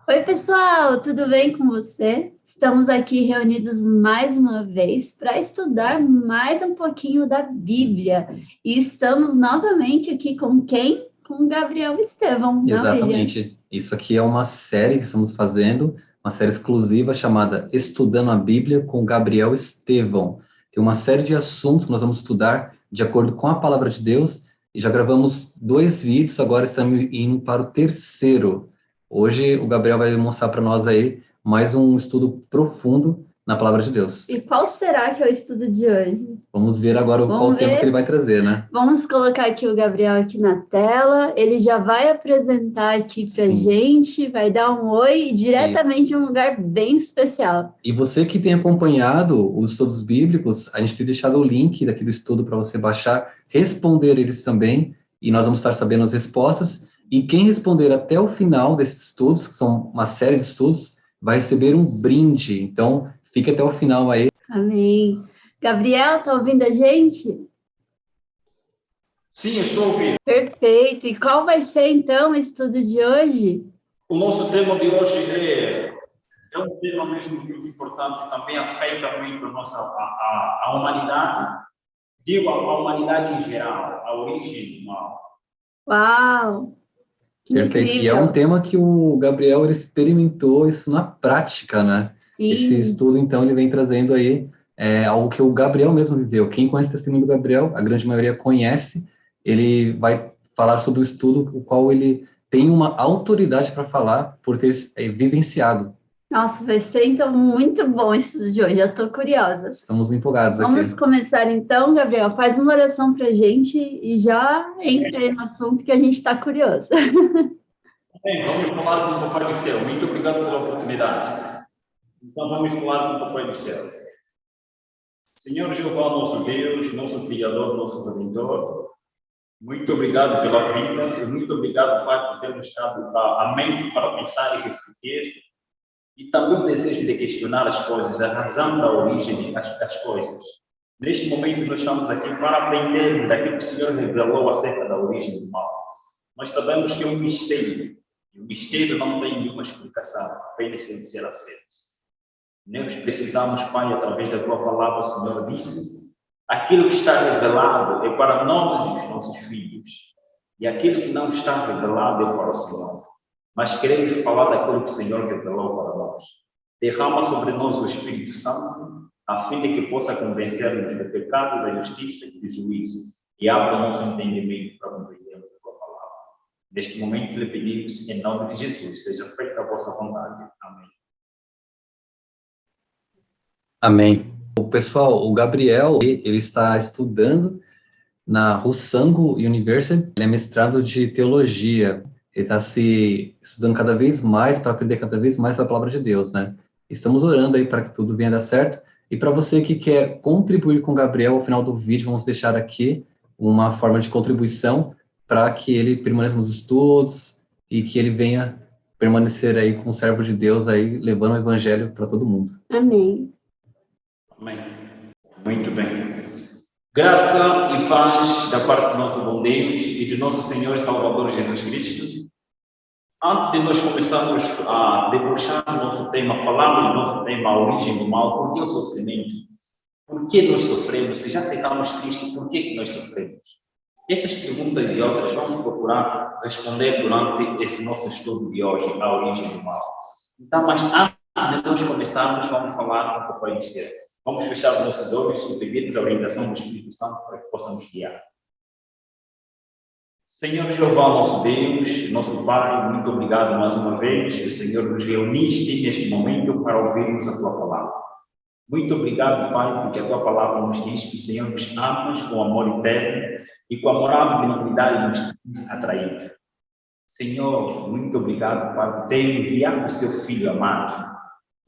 Oi, pessoal, tudo bem com você? Estamos aqui reunidos mais uma vez para estudar mais um pouquinho da Bíblia. E estamos novamente aqui com quem? Com Gabriel Estevão, não, William? Exatamente. Isso aqui é uma série que estamos fazendo, uma série exclusiva chamada Estudando a Bíblia com Gabriel Estevão. Tem uma série de assuntos que nós vamos estudar de acordo com a palavra de Deus e já gravamos 2 vídeos, agora estamos indo para o terceiro. Hoje o Gabriel vai mostrar para nós aí mais um estudo profundo na palavra de Deus. E qual será que é o estudo de hoje? Vamos ver agora qual Vamos tema que ele ver. vai trazer, né? Vamos colocar aqui o Gabriel aqui na tela. Ele já vai apresentar aqui para Sim, gente, vai dar um oi diretamente isso. de um lugar bem especial. E você que tem acompanhado os estudos bíblicos, a gente tem deixado o link daquele estudo para você baixar, responder eles também, e nós vamos estar sabendo as respostas. E quem responder até o final desses estudos, que são uma série de estudos, vai receber um brinde. Então, fique até o final aí. Amém. Gabriel, tá ouvindo a gente? Sim, eu estou ouvindo. Perfeito. E qual vai ser então o estudo de hoje? O nosso tema de hoje é um tema mesmo muito importante, também afeta muito a humanidade, digo a humanidade em geral, a origem do mal. Uau, que Perfeito. E é um incrível. tema que o Gabriel ele experimentou isso na prática, né? Esse Sim. estudo, então, ele vem trazendo aí algo que o Gabriel mesmo viveu. Quem conhece o testemunho do Gabriel, a grande maioria conhece, ele vai falar sobre o estudo, o qual ele tem uma autoridade para falar por ter vivenciado. Nossa, vai ser então muito bom o estudo de hoje. Já estou curiosa. Estamos empolgados Vamos aqui. começar então, Gabriel. Faz uma oração para a gente e já entra aí no assunto que a gente está curioso. Bem, vamos falar com o Papai do Céu. Muito obrigado pela oportunidade. Então, vamos falar com o Papai do Céu. Senhor Jeová, nosso Deus, nosso Criador, nosso Redentor, muito obrigado pela vida e muito obrigado, Pai, por termos dado a mente para pensar e refletir e também o desejo de questionar as coisas, a razão da origem das coisas. Neste momento, nós estamos aqui para aprender daquilo que o Senhor revelou acerca da origem do mal. Nós sabemos que é um mistério, e o mistério não tem nenhuma explicação, apenas tem de ser aceito. Nós precisamos, Pai, através da Tua palavra, o Senhor disse, aquilo que está revelado é para nós e os nossos filhos, e aquilo que não está revelado é para o Senhor. Mas queremos falar daquilo que o Senhor revelou para nós. Derrama sobre nós o Espírito Santo, a fim de que possa convencer-nos do pecado, da justiça e do juízo, e abra o nosso entendimento para compreendermos a Tua palavra. Neste momento, lhe pedimos, em nome de Jesus, seja feita a vossa vontade. Amém. Amém. O pessoal, o Gabriel, ele está estudando na Rusango University, ele é mestrado de teologia. Ele está se estudando cada vez mais para aprender cada vez mais a palavra de Deus, né? Estamos orando aí para que tudo venha dar certo. E para você que quer contribuir com o Gabriel, ao final do vídeo, vamos deixar aqui uma forma de contribuição para que ele permaneça nos estudos e que ele venha permanecer aí como servo de Deus aí, levando o evangelho para todo mundo. Amém. Amém. Muito bem. Graça e paz da parte do nosso bom Deus e do nosso Senhor e Salvador Jesus Cristo. Antes de nós começarmos a debochar o nosso tema, falarmos do nosso tema, a origem do mal, por que o sofrimento? Por que nós sofremos? Se já aceitamos Cristo, por que nós sofremos? Essas perguntas e outras vamos procurar responder durante esse nosso estudo de hoje, a origem do mal. Então, mas antes de nós começarmos, vamos falar com o Papai do Céu. Vamos fechar os nossos olhos e pedirmos a orientação do Espírito Santo para que possamos guiar. Senhor Jeová, nosso Deus, nosso Pai, muito obrigado mais uma vez. O Senhor nos reuniste neste momento para ouvirmos a Tua palavra. Muito obrigado, Pai, porque a Tua palavra nos diz que o Senhor nos ama com amor eterno e com amor à benignidade nos tem atraído. Senhor, muito obrigado, Pai, por ter enviado o Seu Filho amado.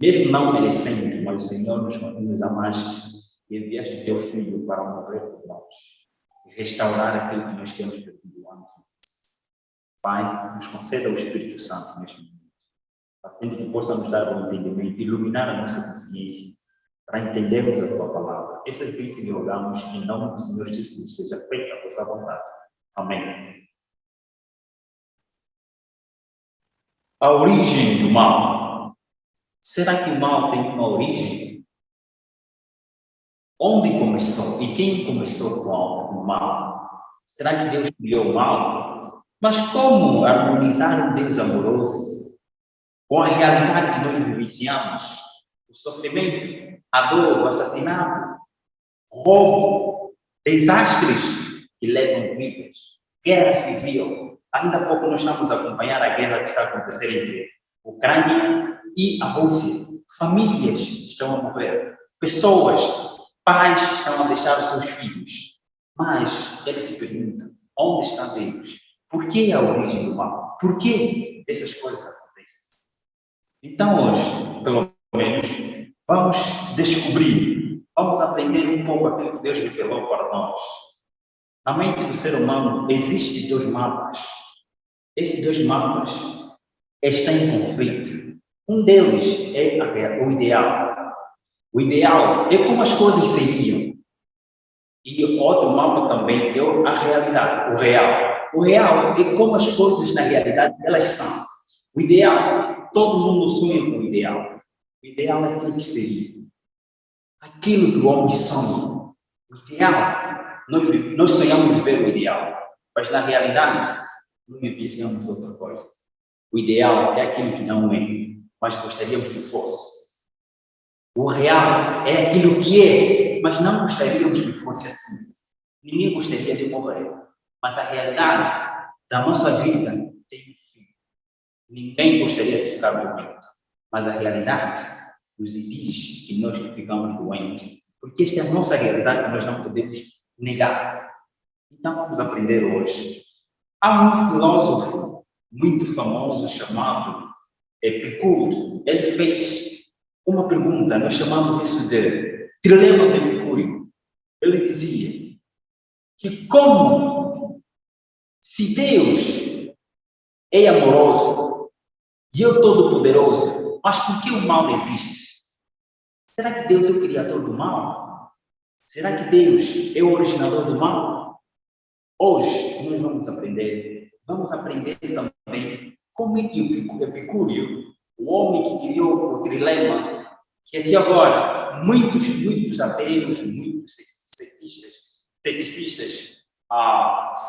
Mesmo não merecendo, mas o Senhor nos amaste e enviaste o Teu Filho para morrer por nós e restaurar aquilo que nós temos perdido antes. Pai, nos conceda o Espírito Santo neste momento, a fim de que possamos dar o entendimento, iluminar a nossa consciência, para entendermos a Tua palavra. Essa bênção que rogamos em nome do Senhor Jesus, seja feita a vossa vontade. Amém. A origem do mal. Será que o mal tem uma origem? Onde começou e quem começou com o mal? Será que Deus criou o mal? Mas como harmonizar um Deus amoroso com a realidade que nós vivenciamos? O sofrimento, a dor, o assassinato, roubo, desastres que levam vidas, guerra civil. Ainda há pouco nós estamos a acompanhar a guerra que está a acontecer entre a Ucrânia e a Rússia. Famílias estão a morrer, pessoas, pais estão a deixar os seus filhos. Mas eles se perguntam, onde está Deus? Por que a origem do mal? Por que essas coisas acontecem? Então hoje, pelo menos, vamos descobrir, vamos aprender um pouco aquilo que Deus revelou para nós. Na mente do ser humano existem dois mapas. Esses dois mapas estão em conflito. Um deles é o ideal. O ideal é como as coisas seriam. E o outro mapa também é a realidade, o real. O real é como as coisas na realidade elas são. O ideal, todo mundo sonha com o ideal. O ideal é aquilo que seria. Aquilo que o homem sonha. O ideal. Nós sonhamos viver o ideal. Mas na realidade, nós vivenciamos outra coisa. O ideal é aquilo que não é, mas gostaríamos que fosse. O real é aquilo que é, mas não gostaríamos que fosse assim. Ninguém gostaria de morrer. Mas a realidade da nossa vida tem um fim. Ninguém gostaria de ficar doente. Mas a realidade nos diz que nós ficamos doentes. Porque esta é a nossa realidade que nós não podemos negar. Então vamos aprender hoje. Há um filósofo muito famoso chamado Epicuro. Ele fez uma pergunta, nós chamamos isso de trilema de Epicúrio. Ele dizia que como se Deus é amoroso e eu todo-poderoso, mas por que o mal existe? Será que Deus é o criador do mal? Será que Deus é o originador do mal? Hoje nós vamos aprender também como é que Epicúrio, o homem que criou o trilema, que aqui agora muitos ateus, muitos ceticistas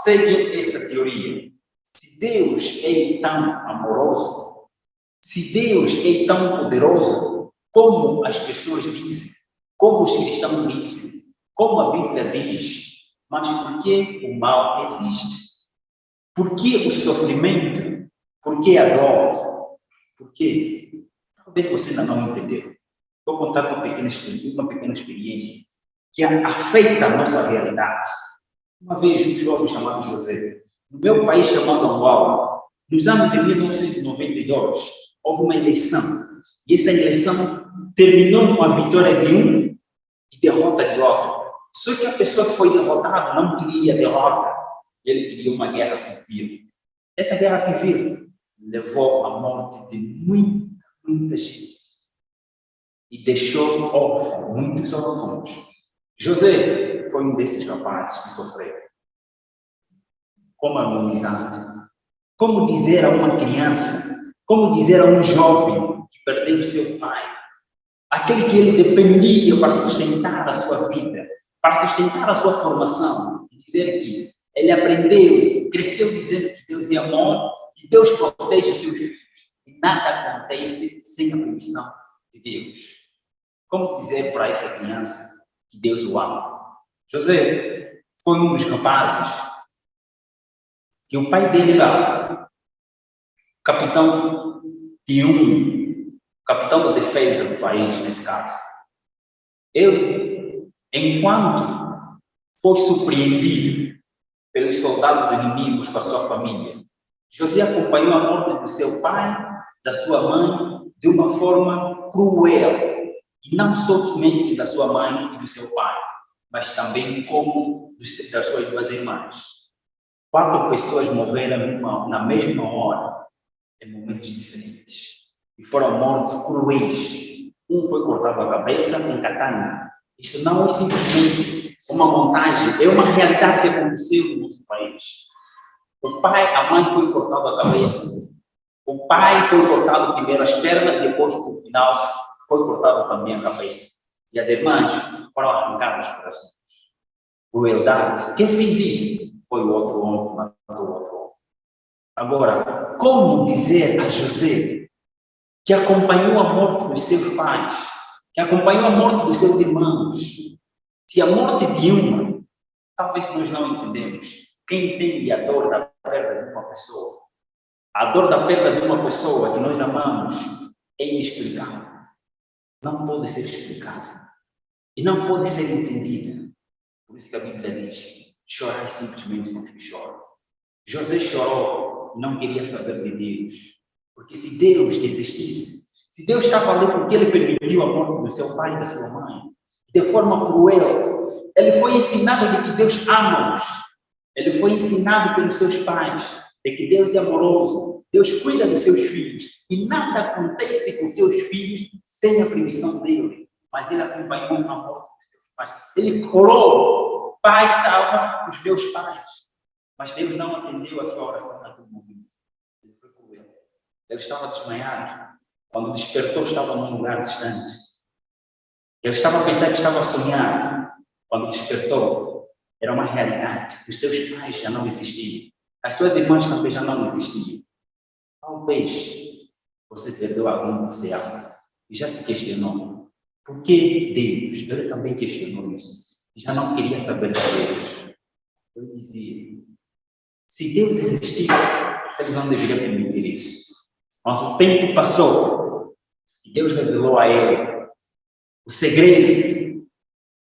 seguem essa teoria. Se Deus é tão amoroso, se Deus é tão poderoso, como as pessoas dizem, como os cristãos dizem, como a Bíblia diz, mas por que o mal existe? Por que o sofrimento? Por que a dor? Por quê? Talvez você ainda não entendeu. Vou contar uma pequena experiência que afeta a nossa realidade. Uma vez, um jovem chamado José, no meu país chamado Angola, nos anos de 1992, houve uma eleição. E essa eleição terminou com a vitória de um e derrota de outro. Só que a pessoa que foi derrotada não queria derrota. Ele queria uma guerra civil. Essa guerra civil levou à morte de muita gente. E deixou muitos órfãos. José foi um desses rapazes que sofreu. Como harmonizar? Como dizer a uma criança, como dizer a um jovem que perdeu seu pai, aquele que ele dependia para sustentar a sua vida, para sustentar a sua formação, e dizer que ele aprendeu, cresceu dizendo que Deus é amor e Deus protege os seus filhos. E nada acontece sem a permissão de Deus. Como dizer para essa criança que Deus o ama? José foi um dos rapazes que o pai dele era capitão capitão da defesa do país, nesse caso. Ele, enquanto foi surpreendido pelos soldados inimigos com a sua família, José acompanhou a morte do seu pai, da sua mãe, de uma forma cruel. E não somente da sua mãe e do seu pai, mas também como das suas duas irmãs. 4 pessoas morreram na mesma hora, em momentos diferentes. E foram mortes cruéis. Um foi cortado a cabeça em Catania. Isso não é simplesmente uma montagem, é uma realidade que aconteceu no nosso país. O pai, a mãe foi cortado a cabeça O pai foi cortado primeiro as pernas, depois, no final, foi cortado também a cabeça. E as irmãs foram arrancadas os corações. Crueldade. Quem fez isso? Foi o outro homem que matou o outro homem. Agora, como dizer a José, que acompanhou a morte dos seus pais, que acompanhou a morte dos seus irmãos, se a morte de uma, talvez nós não entendemos. Quem entende a dor da perda de uma pessoa? A dor da perda de uma pessoa que nós amamos é inexplicável. Não pode ser explicada. E não pode ser entendida. Por isso que a Bíblia diz, chorar simplesmente com os que choram. José chorou e não queria saber de Deus. Porque se Deus existisse, se Deus estava ali porque ele permitiu a morte do seu pai e da sua mãe, de forma cruel, ele foi ensinado de que Deus ama-os. Ele foi ensinado pelos seus pais de que Deus é amoroso, Deus cuida dos seus filhos, e nada acontece com seus filhos sem a permissão dele. Mas ele acompanhou a morte dos seus pais. Ele orou, Pai, salva os meus pais. Mas Deus não atendeu a sua oração naquele momento. Ele foi cruel. Ele estava desmaiado. Quando despertou, estava num lugar distante. Ele estava a pensar que estava sonhando. Quando despertou, era uma realidade. Os seus pais já não existiam. As suas irmãs também já não existiam. Talvez você perdeu alguém que você ama e já se questionou. Por que Deus? Ele também questionou isso. E já não queria saber de Deus. Eu dizia, se Deus existisse, ele não deveria permitir isso. Mas o tempo passou e Deus revelou a ele o segredo.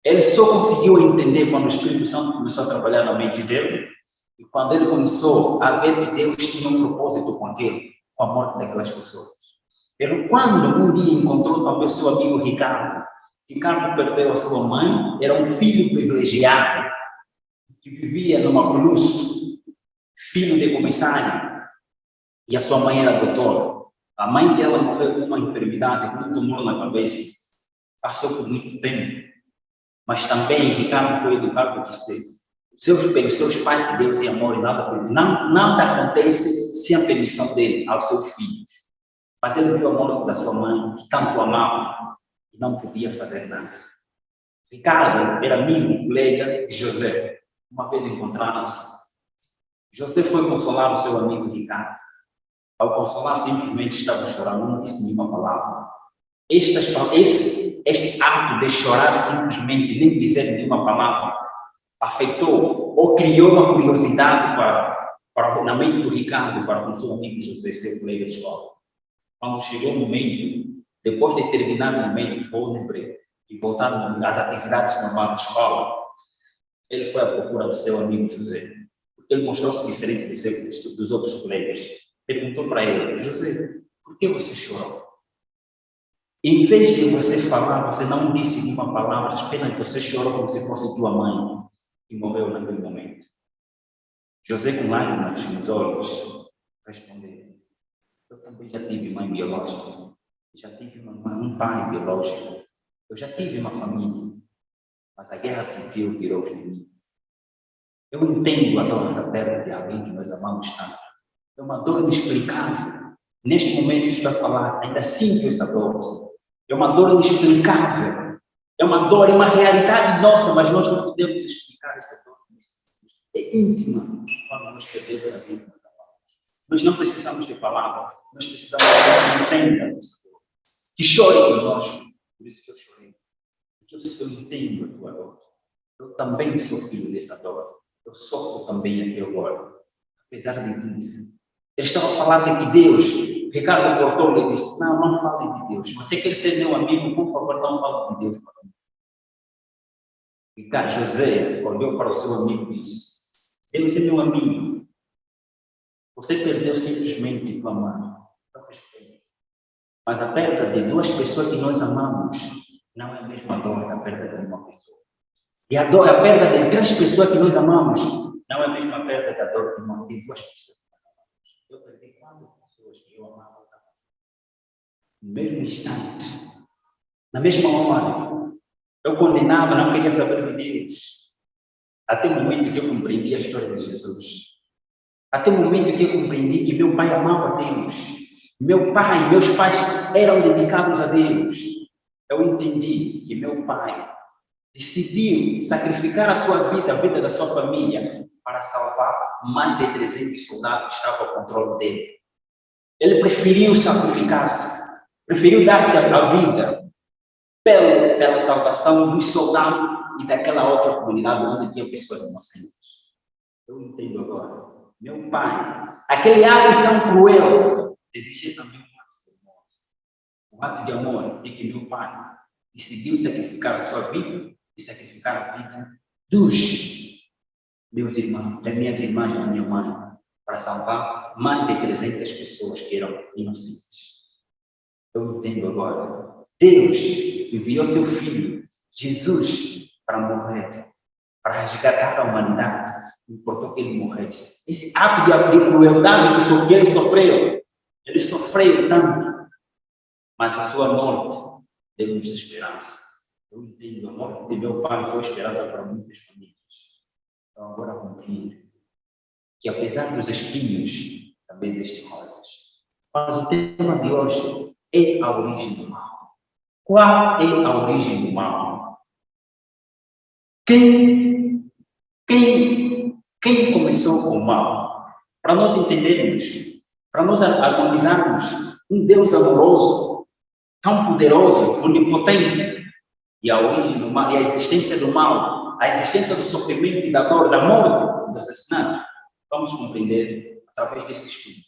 Ele só conseguiu entender quando o Espírito Santo começou a trabalhar na mente dele. E quando ele começou a ver que Deus tinha um propósito com aquele, com a morte daquelas pessoas. Ele, quando um dia encontrou também o seu amigo Ricardo, Ricardo perdeu a sua mãe, era um filho privilegiado, que vivia numa Coluço, filho de comissário, e a sua mãe era doutora. A mãe dela morreu com uma enfermidade, com um tumor na cabeça. Passou por muito tempo. Mas também Ricardo foi educado porque pelos seus pais, que Deus e amor, e nada acontece sem a permissão dele aos seus filhos. Mas ele viu a morte da sua mãe, que tanto amava, e não podia fazer nada. Ricardo era amigo, colega de José. Uma vez encontraram-se. José foi consolar o seu amigo Ricardo. Ao consolar, simplesmente estava chorando, não disse nenhuma palavra. Este ato de chorar simplesmente, nem dizer nenhuma palavra, afetou ou criou uma curiosidade na mente do Ricardo para com seu amigo José, seu colega de escola. Quando chegou o momento, depois de terminar o momento, foi no emprego e voltar às atividades normais da escola, ele foi à procura do seu amigo José, porque ele mostrou-se diferente dos outros colegas. Perguntou para ele, José, por que você chorou? Em vez de você falar, você não disse nenhuma palavra, apenas você chorou como se fosse tua mãe, que morreu naquele momento. José, com lágrimas nos olhos, respondeu, eu também já tive mãe biológica, já tive um pai biológico, eu já tive uma família, mas a guerra civil tirou de mim. Eu entendo a dor da perda de alguém que nós amamos tanto. É uma dor inexplicável. Neste momento que estou a falar, ainda sinto essa dor. É uma dor inexplicável. É uma dor, é uma realidade nossa, mas nós não podemos explicar essa dor. É íntima quando nós perdemos a vida. Nós não precisamos de palavras, nós precisamos de que entenda essa dor. Que chore conosco. Por isso que eu chorei. Porque eu entendo a tua dor. Eu também sou filho dessa dor. Eu sofro também até agora. Apesar de tudo. Ele estava falando de que Deus, Ricardo cortou-lhe e disse, não fale de Deus. Você quer ser meu amigo, por favor, não fale de Deus para mim. Ricardo, José olhou para o seu amigo e disse, Deus é meu amigo. Você perdeu simplesmente tua mãe. Eu respeito. Mas a perda de duas pessoas que nós amamos não é a mesma dor da perda de uma pessoa. E a perda de 3 pessoas que nós amamos não é a mesma perda da dor de 2 pessoas. Eu perdi 4 pessoas que eu amava. No mesmo instante, na mesma hora, eu condenava, não queria saber de Deus. Até o momento que eu compreendi a história de Jesus. Até o momento que eu compreendi que meu pai amava Deus. Meu pai, meus pais eram dedicados a Deus. Eu entendi que meu pai decidiu sacrificar a sua vida, a vida da sua família, para salvar mais de 300 soldados que estavam ao controle dele. Ele preferiu sacrificar-se, preferiu dar-se a vida pela salvação dos soldados e daquela outra comunidade onde tinha pessoas inocentes. Eu entendo agora. Meu pai, aquele ato tão cruel, existe também um ato de amor. O ato de amor é que meu pai decidiu sacrificar a sua vida e sacrificar a vida dos meus irmãos, das minhas irmãs, da minha mãe, para salvar mais de 300 pessoas que eram inocentes. Eu entendo agora. Deus enviou seu Filho, Jesus, para morrer, para resgatar a humanidade. Não importou que ele morresse. Esse ato de crueldade que ele sofreu tanto, mas a sua morte deu-nos esperança. Eu entendo, a morte de meu pai foi esperança para muitas famílias. Então agora compreendo que apesar dos espinhos, também existem rosas. Mas o tema de hoje é a origem do mal. Qual é a origem do mal? Quem começou com o mal? Para nós entendermos, para nós harmonizarmos um Deus amoroso, tão poderoso, onipotente, e a origem do mal, e a existência do mal, a existência do sofrimento e da dor, da morte, do assassinato, vamos compreender através desse estudo.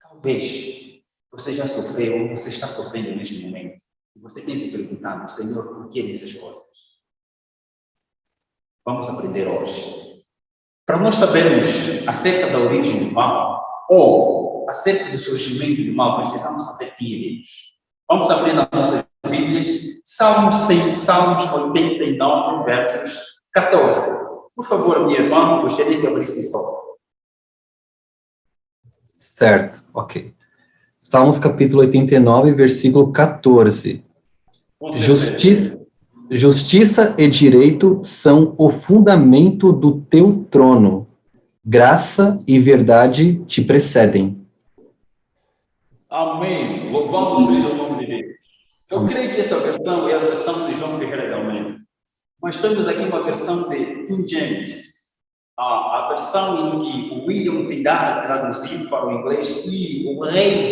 Talvez você já sofreu, ou você está sofrendo neste momento, e você tem se perguntado, Senhor, por que essas coisas? Vamos aprender hoje. Para nós sabermos acerca da origem do mal, ou acerca do surgimento do mal, precisamos saber quem é Deus. Vamos abrir nas nossas Bíblias, Salmos 89, versos 14. Por favor, minha irmã, gostaria que abrisse só. Certo, ok. Salmos capítulo 89, versículo 14. Justiça e direito são o fundamento do teu trono. Graça e verdade te precedem. Amém. Louvado seja o nome de Deus. Eu creio que essa versão é a versão de João Ferreira de Almeida. Mas temos aqui uma versão de King James. A versão em que o William Tidal traduziu para o inglês e o rei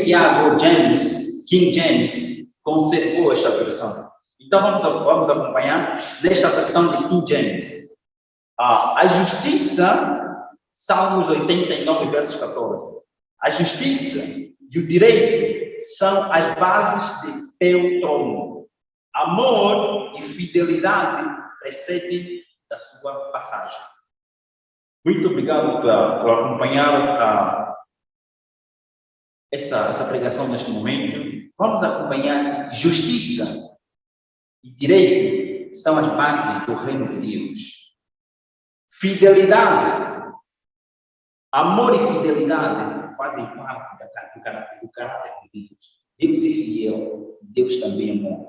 Tiago James, King James, conservou esta versão. Então vamos acompanhar nesta versão de King James. A justiça, Salmos 89, versos 14. A justiça e o direito são as bases de teu trono. Amor e fidelidade precedem da sua passagem. Muito obrigado por acompanhar essa pregação neste momento. Vamos acompanhar justiça e direito são as bases do reino de Deus. Fidelidade, amor e fidelidade fazem parte do caráter de Deus. Deus é fiel, Deus também é amor.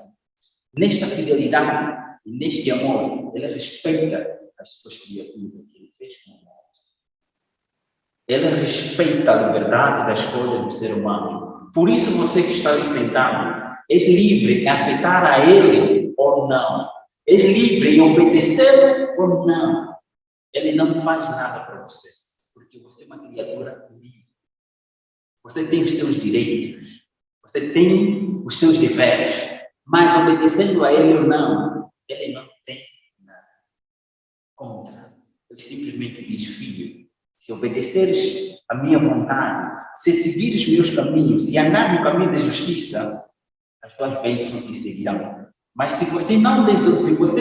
Nesta fidelidade e neste amor, ele respeita as suas criaturas que ele fez com amor. Ele respeita a liberdade da escolha do ser humano. Por isso, você que está ali sentado, és livre em aceitar a ele ou não. És livre em obedecer ou não. Ele não faz nada para você, porque você é uma criatura livre. Você tem os seus direitos, você tem os seus deveres, mas obedecendo a ele ou não, ele não tem nada contra. Ele simplesmente diz, filho, se obedeceres a minha vontade, se seguires meus caminhos e andar no caminho da justiça, as tuas bênçãos te seguirão. Mas se você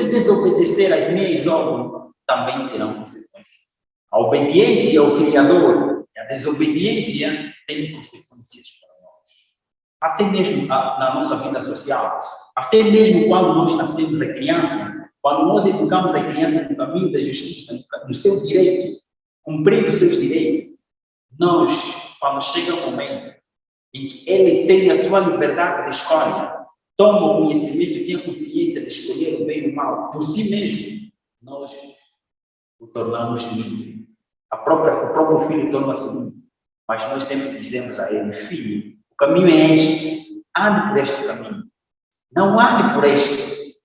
desobedecer às minhas ordens, também terão consequências. A obediência ao Criador e a desobediência têm consequências para nós. Até mesmo na nossa vida social, até mesmo quando nós nascemos a criança, quando nós educamos a criança no caminho da justiça, no seu direito, cumprindo os seus direitos, nós, quando chega o momento em que ele tem a sua liberdade de escolha, toma o conhecimento e tem a consciência de escolher o bem e o mal por si mesmo, nós o tornamos livre. O próprio filho torna-se livre. Mas nós sempre dizemos a ele, filho, o caminho é este, ande por este caminho. Não ande por este,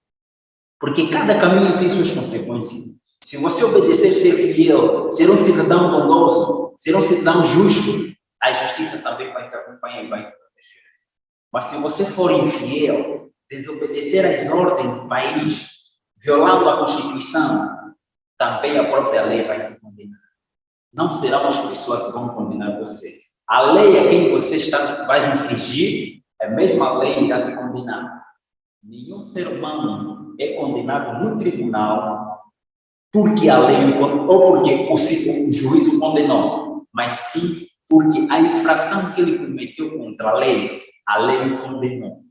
porque cada caminho tem suas consequências. Se você obedecer, ser fiel, ser um cidadão bondoso, ser um cidadão justo, a justiça também vai te acompanhar e vai te proteger. Mas se você for infiel, desobedecer às ordens do país, violando a Constituição, também a própria lei vai te condenar. Não serão as pessoas que vão condenar você. A lei a quem você vai infringir, é a mesma lei que irá te condenar. Nenhum ser humano é condenado no tribunal porque a lei ou porque o juiz o condenou, mas sim porque a infração que ele cometeu contra a lei o condenou.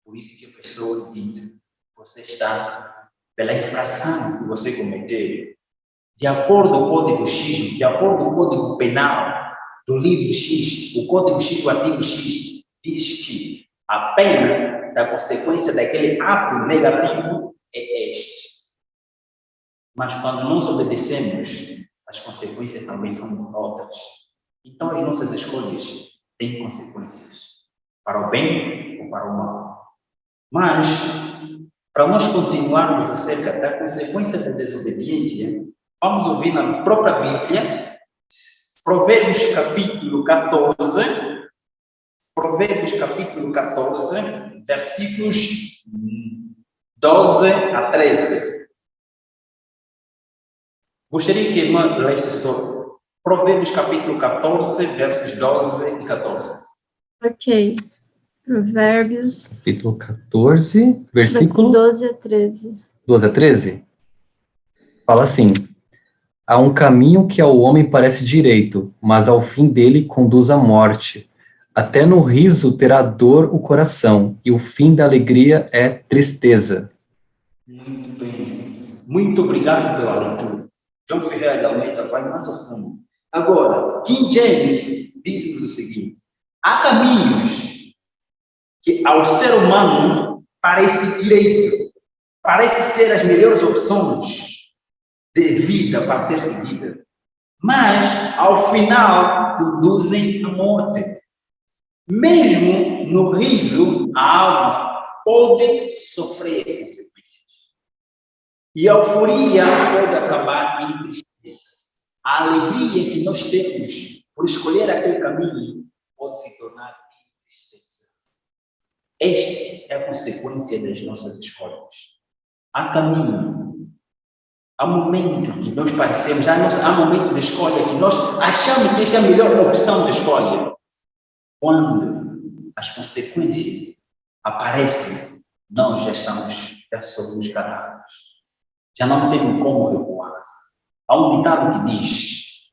Por isso que a pessoa diz, você está pela infração que você cometeu. De acordo com o Código X, de acordo com o Código Penal do livro X, o Código X, o artigo X, diz que a pena da consequência daquele ato negativo é este. Mas quando nós obedecemos, as consequências também são outras. Então, as nossas escolhas têm consequências, para o bem ou para o mal. Mas, para nós continuarmos acerca da consequência da desobediência, vamos ouvir na própria Bíblia, Provérbios capítulo 14, versículos 12 a 13. Gostaria que a irmã lesse só Provérbios capítulo 14, versos 12 e 14. Ok. Provérbios. Capítulo 14, versículo 12 a 13. 12 a 13. Fala assim: há um caminho que ao homem parece direito, mas ao fim dele conduz à morte. Até no riso terá dor o coração, e o fim da alegria é tristeza. Muito bem. Muito obrigado pela leitura. João Ferreira de Almeida vai mais ao fundo. Agora, King James diz-nos o seguinte: há caminhos que ao ser humano parece direito, parece ser as melhores opções de vida para ser seguida, mas ao final conduzem à morte. Mesmo no riso, a alma pode sofrer consequências. E a euforia pode acabar em tristeza. A alegria que nós temos por escolher aquele caminho pode se tornar em tristeza. Esta é a consequência das nossas escolhas. Há caminho, há momento que nós parecemos, há momento de escolha que nós achamos que essa é a melhor opção de escolha. Quando as consequências aparecem, nós já somos cadáveres. Já não temos como recuar. Há um ditado que diz: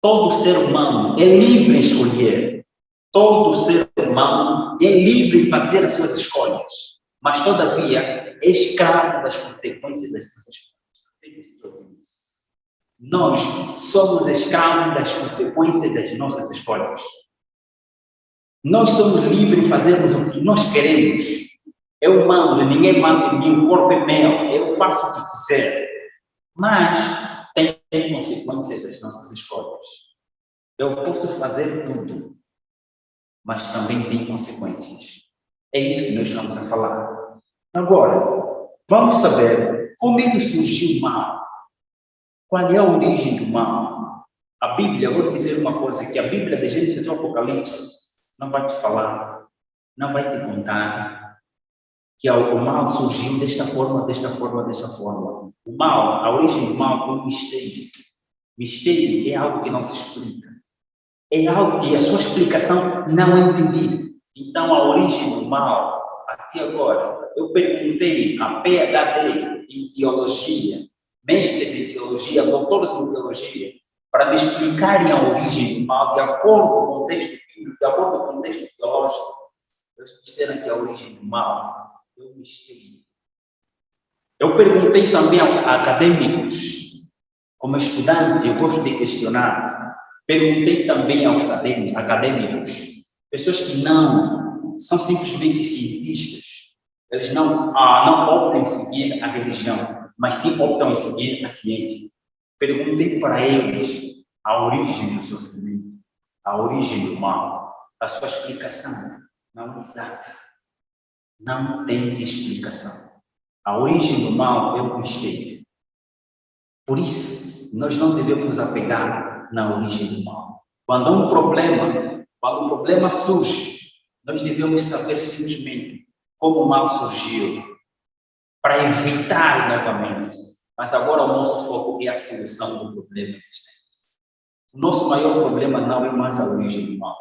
todo ser humano é livre em escolher. Todo ser humano é livre em fazer as suas escolhas. Mas, todavia, é escravo das consequências das suas escolhas. Nós somos escravos das consequências das nossas escolhas. Nós somos livres em fazermos o que nós queremos. Eu mando, ninguém manda em mim, o corpo é meu, eu faço o que quiser. Mas tem consequências das nossas escolhas. Eu posso fazer tudo, mas também tem consequências. É isso que nós estamos a falar. Agora, vamos saber como é que surgiu o mal. Qual é a origem do mal? A Bíblia, vou dizer uma coisa, que a Bíblia de Gênesis do Apocalipse não vai te falar, não vai te contar que o mal surgiu desta forma. O mal, a origem do mal é um mistério. Mistério é algo que não se explica. É algo que a sua explicação não é entendida. Então, a origem do mal, até agora, eu perguntei a PhD em teologia, mestres em teologia, doutores em teologia, para me explicarem a origem do mal de acordo com o contexto bíblico, de acordo com o contexto teológico. Eles disseram que a origem do mal é um mistério. Eu perguntei também a acadêmicos, como estudante, eu gosto de questionar. Perguntei também aos acadêmicos, pessoas que não são simplesmente cientistas. Eles não optam em seguir a religião, mas sim optam em seguir a ciência. Perguntei para eles a origem do sofrimento. a origem do mal, a sua explicação não é exata. Não tem explicação. A origem do mal é o mistério. Por isso, nós não devemos nos apegar na origem do mal. Quando um problema surge, nós devemos saber simplesmente como o mal surgiu, para evitar novamente. Mas agora o nosso foco é a solução do problema existente. O nosso maior problema não é mais a origem do mal.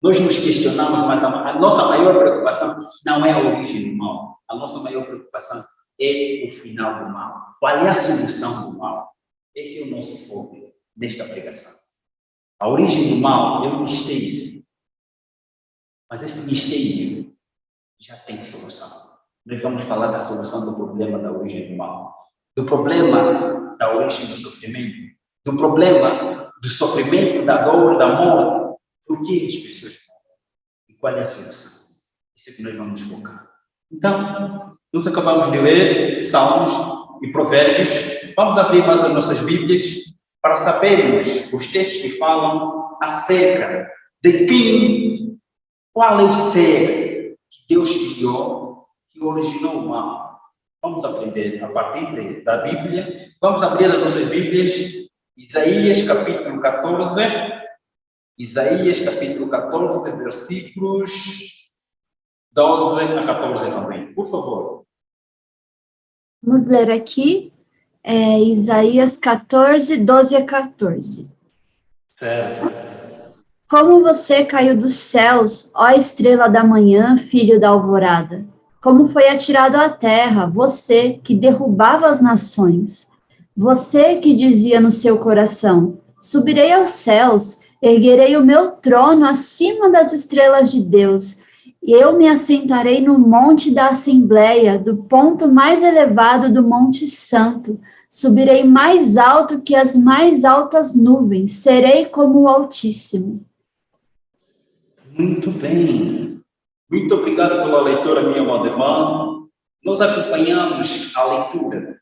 Nós nos questionamos, mas a nossa maior preocupação não é a origem do mal. A nossa maior preocupação é o final do mal. Qual é a solução do mal? Esse é o nosso foco desta pregação. A origem do mal é um mistério. Mas esse mistério já tem solução. Nós vamos falar da solução do problema da origem do mal. Do problema da origem do sofrimento. Do problema do sofrimento, da dor, da morte. Por que as pessoas morrem? E qual é a solução? Isso é que nós vamos focar. Então, nós acabamos de ler Salmos e Provérbios. Vamos abrir mais as nossas Bíblias para sabermos os textos que falam acerca de qual é o ser que Deus criou, que originou o mal. Vamos aprender a partir da Bíblia. Vamos abrir as nossas Bíblias. Isaías capítulo 14. Isaías capítulo 14, versículos 12 a 14 também. Por favor. Vamos ler aqui, Isaías 14, 12 a 14. Certo. Como você caiu dos céus, ó estrela da manhã, filho da alvorada. Como foi atirado à terra, você que derrubava as nações. Você que dizia no seu coração, subirei aos céus, erguerei o meu trono acima das estrelas de Deus. E eu me assentarei no monte da Assembleia, do ponto mais elevado do Monte Santo. Subirei mais alto que as mais altas nuvens, serei como o Altíssimo. Muito bem. Muito obrigado pela leitura, minha amada irmã. Nós acompanhamos a leitura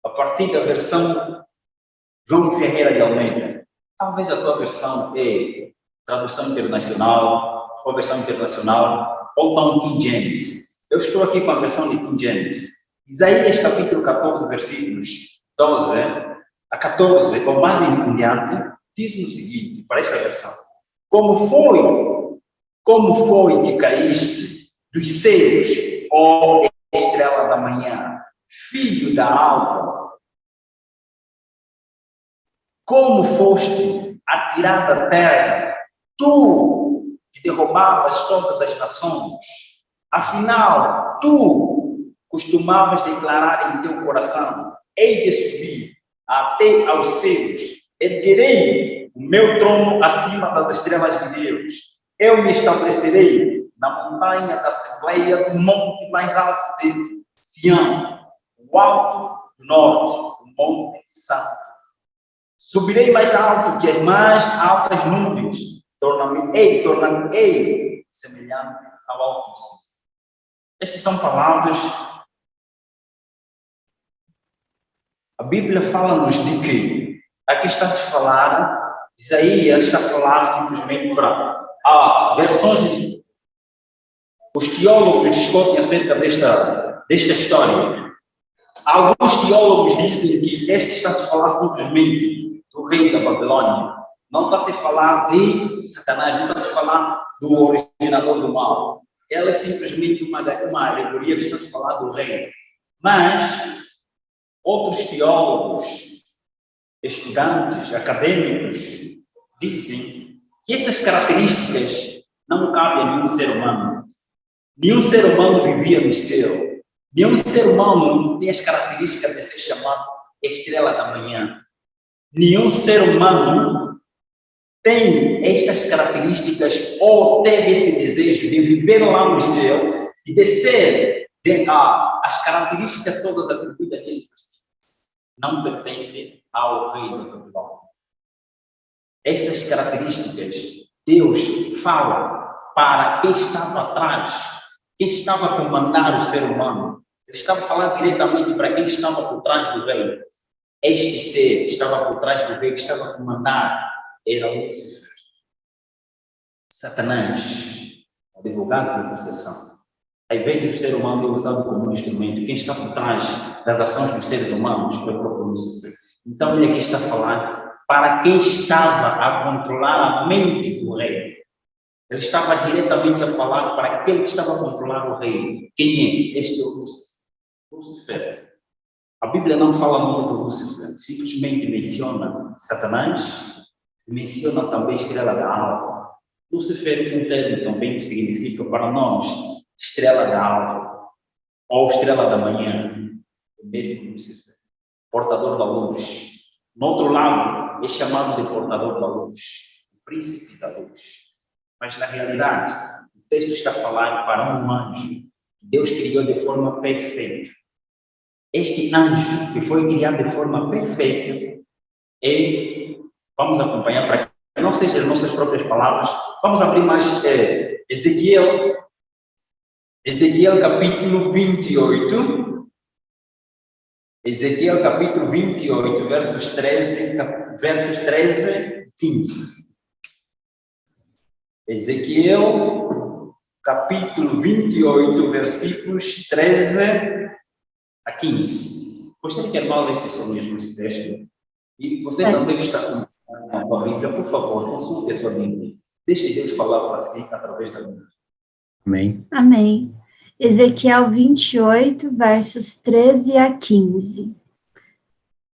a partir da versão João Ferreira de Almeida. Talvez a tua versão é tradução internacional, ou versão internacional, ou então King James. Eu estou aqui com a versão de King James. Isaías capítulo 14, versículos 12 a 14, ou mais em diante, diz-nos o seguinte, para esta versão. Como foi que caíste dos céus, ó estrela da manhã, filho da alva? Como foste atirado à terra, tu que derrubavas todas as nações? Afinal, tu costumavas declarar em teu coração, hei de subir até aos céus, erguerei o meu trono acima das estrelas de Deus. Eu me estabelecerei na montanha da Assembleia do monte mais alto de Sião, o alto do norte, o monte santo. Subirei mais alto que as mais altas nuvens, tornar-me-ei semelhante ao Altíssimo. Essas são palavras. A Bíblia fala-nos de que aqui está a falar, Isaías está a falar simplesmente para versões. Os teólogos discutem acerca desta história. Alguns teólogos dizem que este está a falar simplesmente do rei da Babilônia. Não está a se falar de Satanás, não está a se falar do originador do mal. Ela é simplesmente uma alegoria que está a se falar do rei. Mas outros teólogos, estudantes, acadêmicos, dizem que essas características não cabem a nenhum ser humano. Nenhum ser humano vivia no céu. Nenhum ser humano tem as características de ser chamado estrela da manhã. Nenhum ser humano tem estas características ou teve esse desejo de viver lá no céu e de ser as características todas atribuídas nesse versículo. Não pertence ao rei da Babilônia. Essas características Deus fala para quem estava atrás, quem estava a comandar o ser humano. Ele estava falando diretamente para quem estava por trás do rei. Este ser estava por trás do rei, que estava a comandar, era Lúcifer. Satanás, o advogado da acusação. Às vezes o ser humano é usado como um instrumento. Quem está por trás das ações dos seres humanos é o próprio Lúcifer. Então ele aqui está falando para quem estava a controlar a mente do rei. Ele estava diretamente a falar para aquele que estava a controlar o rei. Quem é? Este é o Lúcifer. Lúcifer. A Bíblia não fala muito do Lúcifer, simplesmente menciona Satanás, menciona também a estrela da alva. Lúcifer é um termo também que significa para nós estrela da alva ou estrela da manhã, o mesmo Lúcifer, portador da luz. No outro lado, é chamado de portador da luz, o príncipe da luz. Mas, na realidade, o texto está falando para um anjo que Deus criou de forma perfeita. Este anjo, que foi criado de forma perfeita, vamos acompanhar para que não sejam as nossas próprias palavras, vamos abrir mais Ezequiel capítulo 28. Ezequiel capítulo 28, versos 13 e 15. Ezequiel, capítulo 28, versículos 13 a 15. Gostaria que a irmã lesse só mesmo esse texto. E você também que está com a Bíblia, por favor, consulte a sua Bíblia. Deixe Deus falar para si através da Bíblia. Amém. Amém. Ezequiel 28, versos 13 a 15.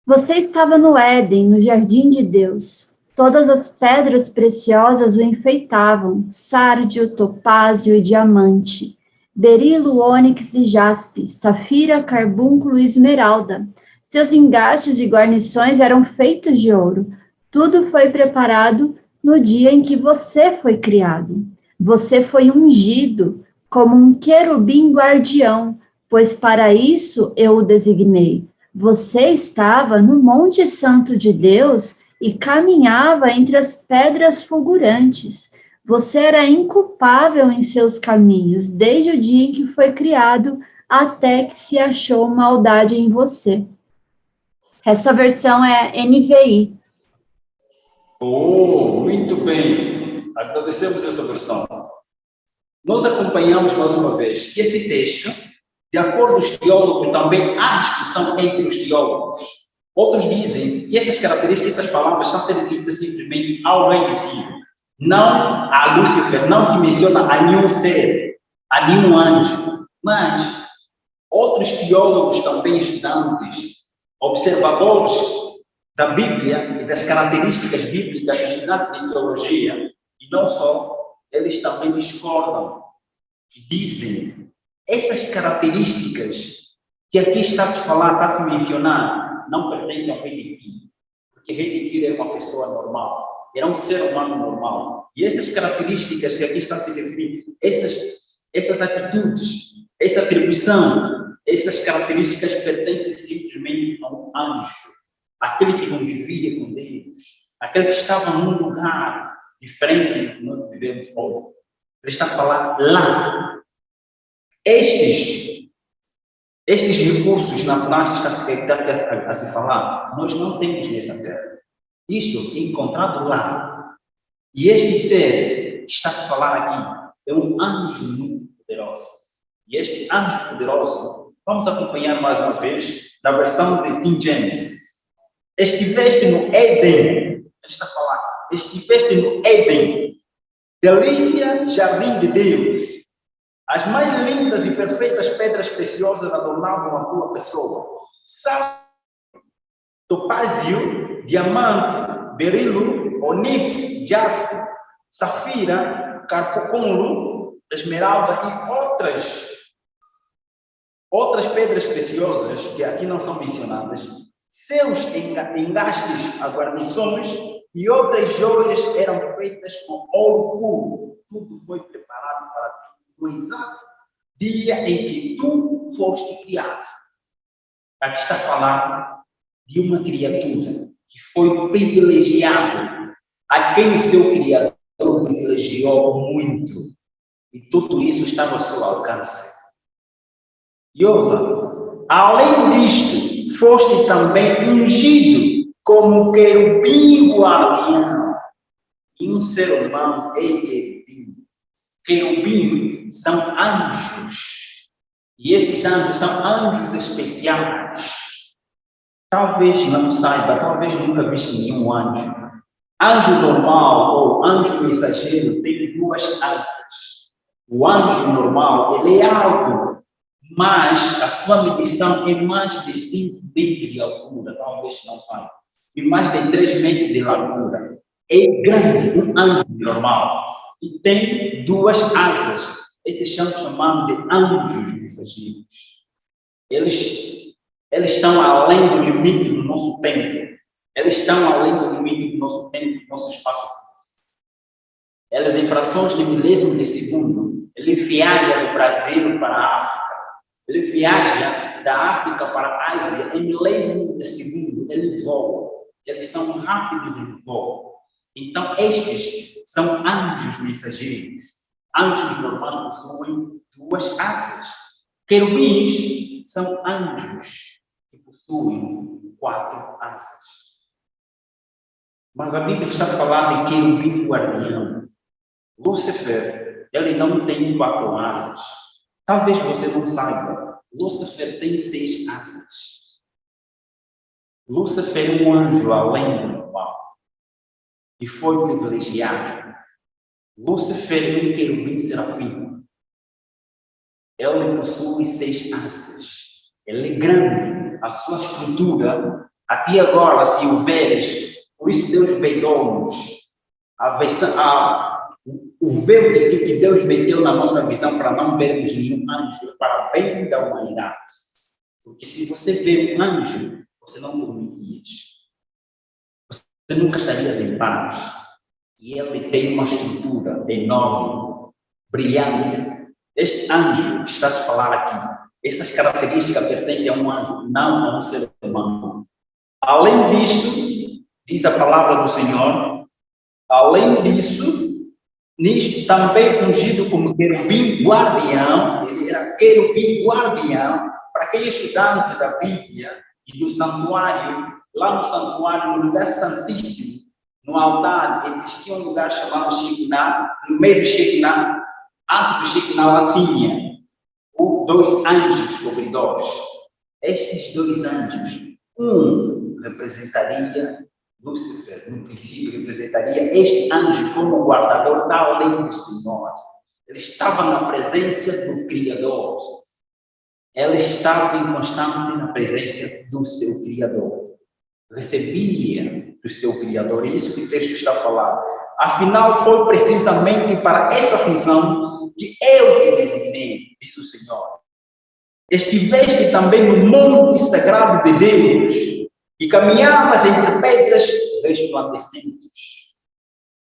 Você estava no Éden, no jardim de Deus. Todas as pedras preciosas o enfeitavam, sárdio, topázio e diamante, berilo, ônix e jaspe, safira, carbúnculo e esmeralda. Seus engastes e guarnições eram feitos de ouro. Tudo foi preparado no dia em que você foi criado. Você foi ungido como um querubim guardião, pois para isso eu o designei. Você estava no Monte Santo de Deus e caminhava entre as pedras fulgurantes. Você era inculpável em seus caminhos, desde o dia em que foi criado até que se achou maldade em você. Essa versão é NVI. Oh, muito bem. Agradecemos essa versão. Nós acompanhamos mais uma vez que esse texto, de acordo com os teólogos, também há discussão entre os teólogos. Outros dizem que essas características, essas palavras, estão sendo ditas simplesmente ao rei de Tiro. Não a Lúcifer, não se menciona a nenhum ser, a nenhum anjo. Mas outros teólogos também estudantes, observadores da Bíblia e das características bíblicas, estudantes de teologia, e não só, eles também discordam e dizem essas características que aqui está se falar, está se mencionar, não pertencem ao rei de Tiro, porque o rei de Tiro era uma pessoa normal, era um ser humano normal, e essas características que aqui está se referindo, essas atitudes, essa atribuição, essas características pertencem simplesmente a um anjo, aquele que convivia com Deus, aquele que estava num lugar diferente do que nós vivemos hoje. Ele está a falar lá. Estes recursos naturais que está a se falar, nós não temos nesta terra. Isso é encontrado lá. E este ser que está a falar aqui é um anjo muito poderoso. E este anjo poderoso, vamos acompanhar mais uma vez na versão de King James. Estiveste no Éden, ele está a falar, estiveste no Éden, delícia, jardim de Deus. As mais lindas e perfeitas pedras preciosas adornavam a tua pessoa. Sal, topázio, diamante, berilo, onix, jaspe, safira, carpocômulo, esmeralda e outras pedras preciosas que aqui não são mencionadas. Seus engastes a guarnições e outras joias eram feitas com ouro puro. Tudo foi preparado para ti no exato dia em que tu foste criado. Aqui está falando de uma criatura que foi privilegiada, a quem o seu Criador privilegiou muito. E tudo isso estava ao seu alcance. E ouve, além disto, foste também ungido como querubim guardião. E um ser humano é querubim querubim são anjos. E esses anjos são anjos especiais. Talvez não saiba, talvez nunca viste nenhum anjo. Anjo normal ou anjo mensageiro tem duas asas. O anjo normal, ele é alto, mas a sua medição é mais de 5 metros de altura, talvez não saiba. E mais de 3 metros de largura. É grande, um anjo normal. E tem duas asas. Esses são chamados de anjos mensageiros. Eles estão além do limite do nosso tempo. Eles estão além do limite do nosso tempo, do nosso espaço. Eles, em frações de milésimo de segundo, ele viaja do Brasil para a África. Ele viaja da África para a Ásia em milésimo de segundo. Ele voa. Eles são rápidos de voo. Então, estes são anjos mensageiros. Anjos normais possuem duas asas. Querubins são anjos que possuem 4 asas. Mas a Bíblia está falando de querubim guardião. Lúcifer, ele não tem 4 asas. Talvez você não saiba. Lúcifer tem 6 asas. Lúcifer é um anjo além do normal. E foi privilegiado. Lúcifer é um querubim serafim. Ele possui 6 asas. Ele é grande. A sua estrutura, até agora, se o veres, por isso Deus vedou-nos. O véu que Deus meteu na nossa visão para não vermos nenhum anjo, para bem da humanidade. Porque se você vê um anjo, você não dormirias. Você nunca estarias em paz. E ele tem uma estrutura enorme, brilhante. Este anjo que estás a falar aqui, estas características pertencem a um anjo, não a um ser humano. Além disto, diz a palavra do Senhor, além disso, nisto também ungido como querubim guardião, ele era querubim guardião, para quem é estudante da Bíblia e do santuário, lá no santuário, no lugar santíssimo, no altar, existia um lugar chamado Shekinah, no meio do Shekinah, antes do Shekinah lá tinha 2 anjos cobridores. Estes 2 anjos, um representaria Lúcifer, no princípio representaria este anjo como guardador da lei do Senhor. Ele estava na presença do Criador. Ele estava em constante na presença do seu Criador. Recebia do seu Criador. É isso que o texto está falando. Afinal, foi precisamente para essa função que eu te designei, diz o Senhor. Estiveste também no monte sagrado de Deus e caminhavas entre pedras resplandecentes.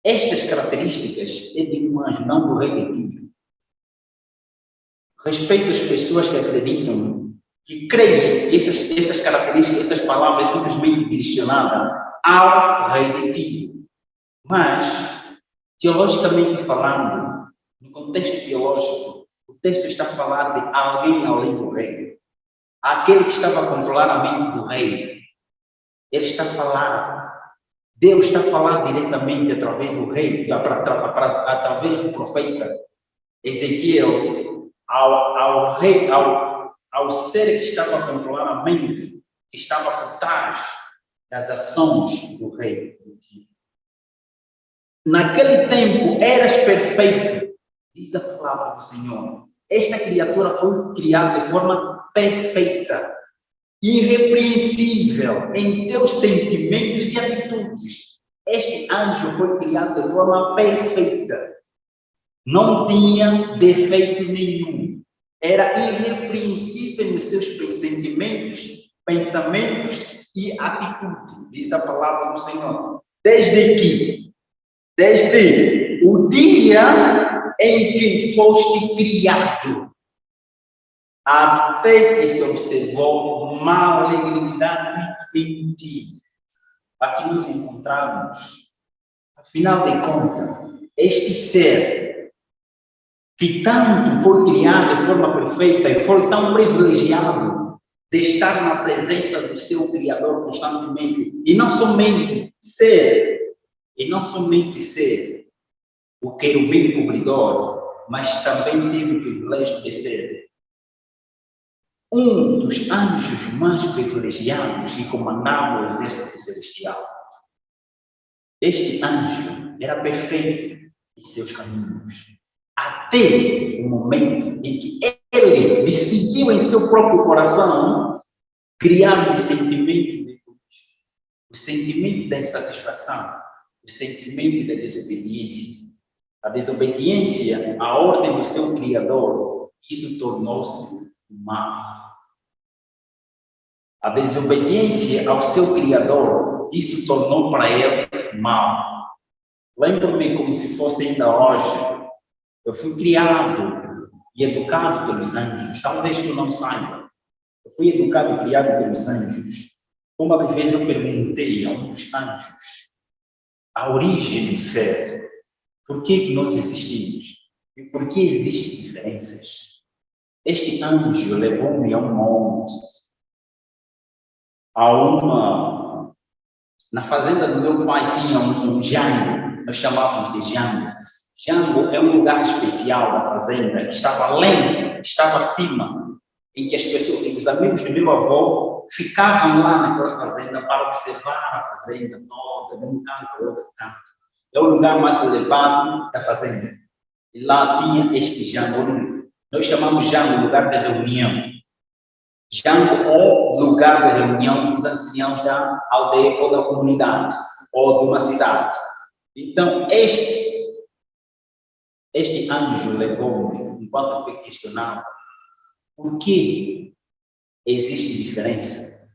Estas características é de um anjo, não do rei de Tiro. Respeito às pessoas que acreditam, que creem que essas características, essas palavras simplesmente direcionadas ao rei de Tiro. Mas, teologicamente falando, no contexto teológico, o texto está a falar de alguém além do rei. Aquele que estava a controlar a mente do rei. Ele está a falar, Deus está a falar diretamente através do rei, através do profeta Ezequiel, ao rei, ao ser que estava a controlar a mente, que estava por trás das ações do rei. Naquele tempo eras perfeito, diz a palavra do Senhor. Esta criatura foi criada de forma perfeita, irrepreensível em teus sentimentos e atitudes. Este anjo foi criado de forma perfeita. Não tinha defeito nenhum. Era irrepreensível nos seus sentimentos, pensamentos e atitudes, diz a palavra do Senhor. Desde o dia em que foste criado, até que se observou malignidade em ti. Aqui nos encontramos, afinal de contas, este ser que tanto foi criado de forma perfeita e foi tão privilegiado de estar na presença do seu Criador constantemente, e não somente ser, o querubim cobridor, mas também teve o privilégio de ser um dos anjos mais privilegiados que comandava o exército celestial. Este anjo era perfeito em seus caminhos, até o momento em que ele decidiu em seu próprio coração criar o sentimento de Deus, o sentimento da insatisfação, o sentimento da desobediência. A desobediência à ordem do seu Criador, isso tornou-se mal. A desobediência ao seu Criador, isso tornou para ele mal. Lembro-me como se fosse ainda hoje. Eu fui criado e educado pelos anjos. Talvez tu não saiba. Eu fui educado e criado pelos anjos. Uma das vezes eu perguntei a um dos anjos a origem do ser. Por que nós existimos? E por que existem diferenças? Este anjo levou-me a um monte, na fazenda do meu pai tinha um jango, nós chamávamos de jango. Jango é um lugar especial da fazenda, que estava além, estava acima, em que as pessoas, os amigos do meu avô, ficavam lá naquela fazenda para observar a fazenda toda, de um canto ao outro canto. É o lugar mais elevado da fazenda. E lá tinha este jango. Nós chamamos jango lugar de reunião. Jango é lugar de reunião dos anciãos da aldeia ou da comunidade, ou de uma cidade. Então, este anjo levou-me, enquanto eu questionava, por que existe diferença?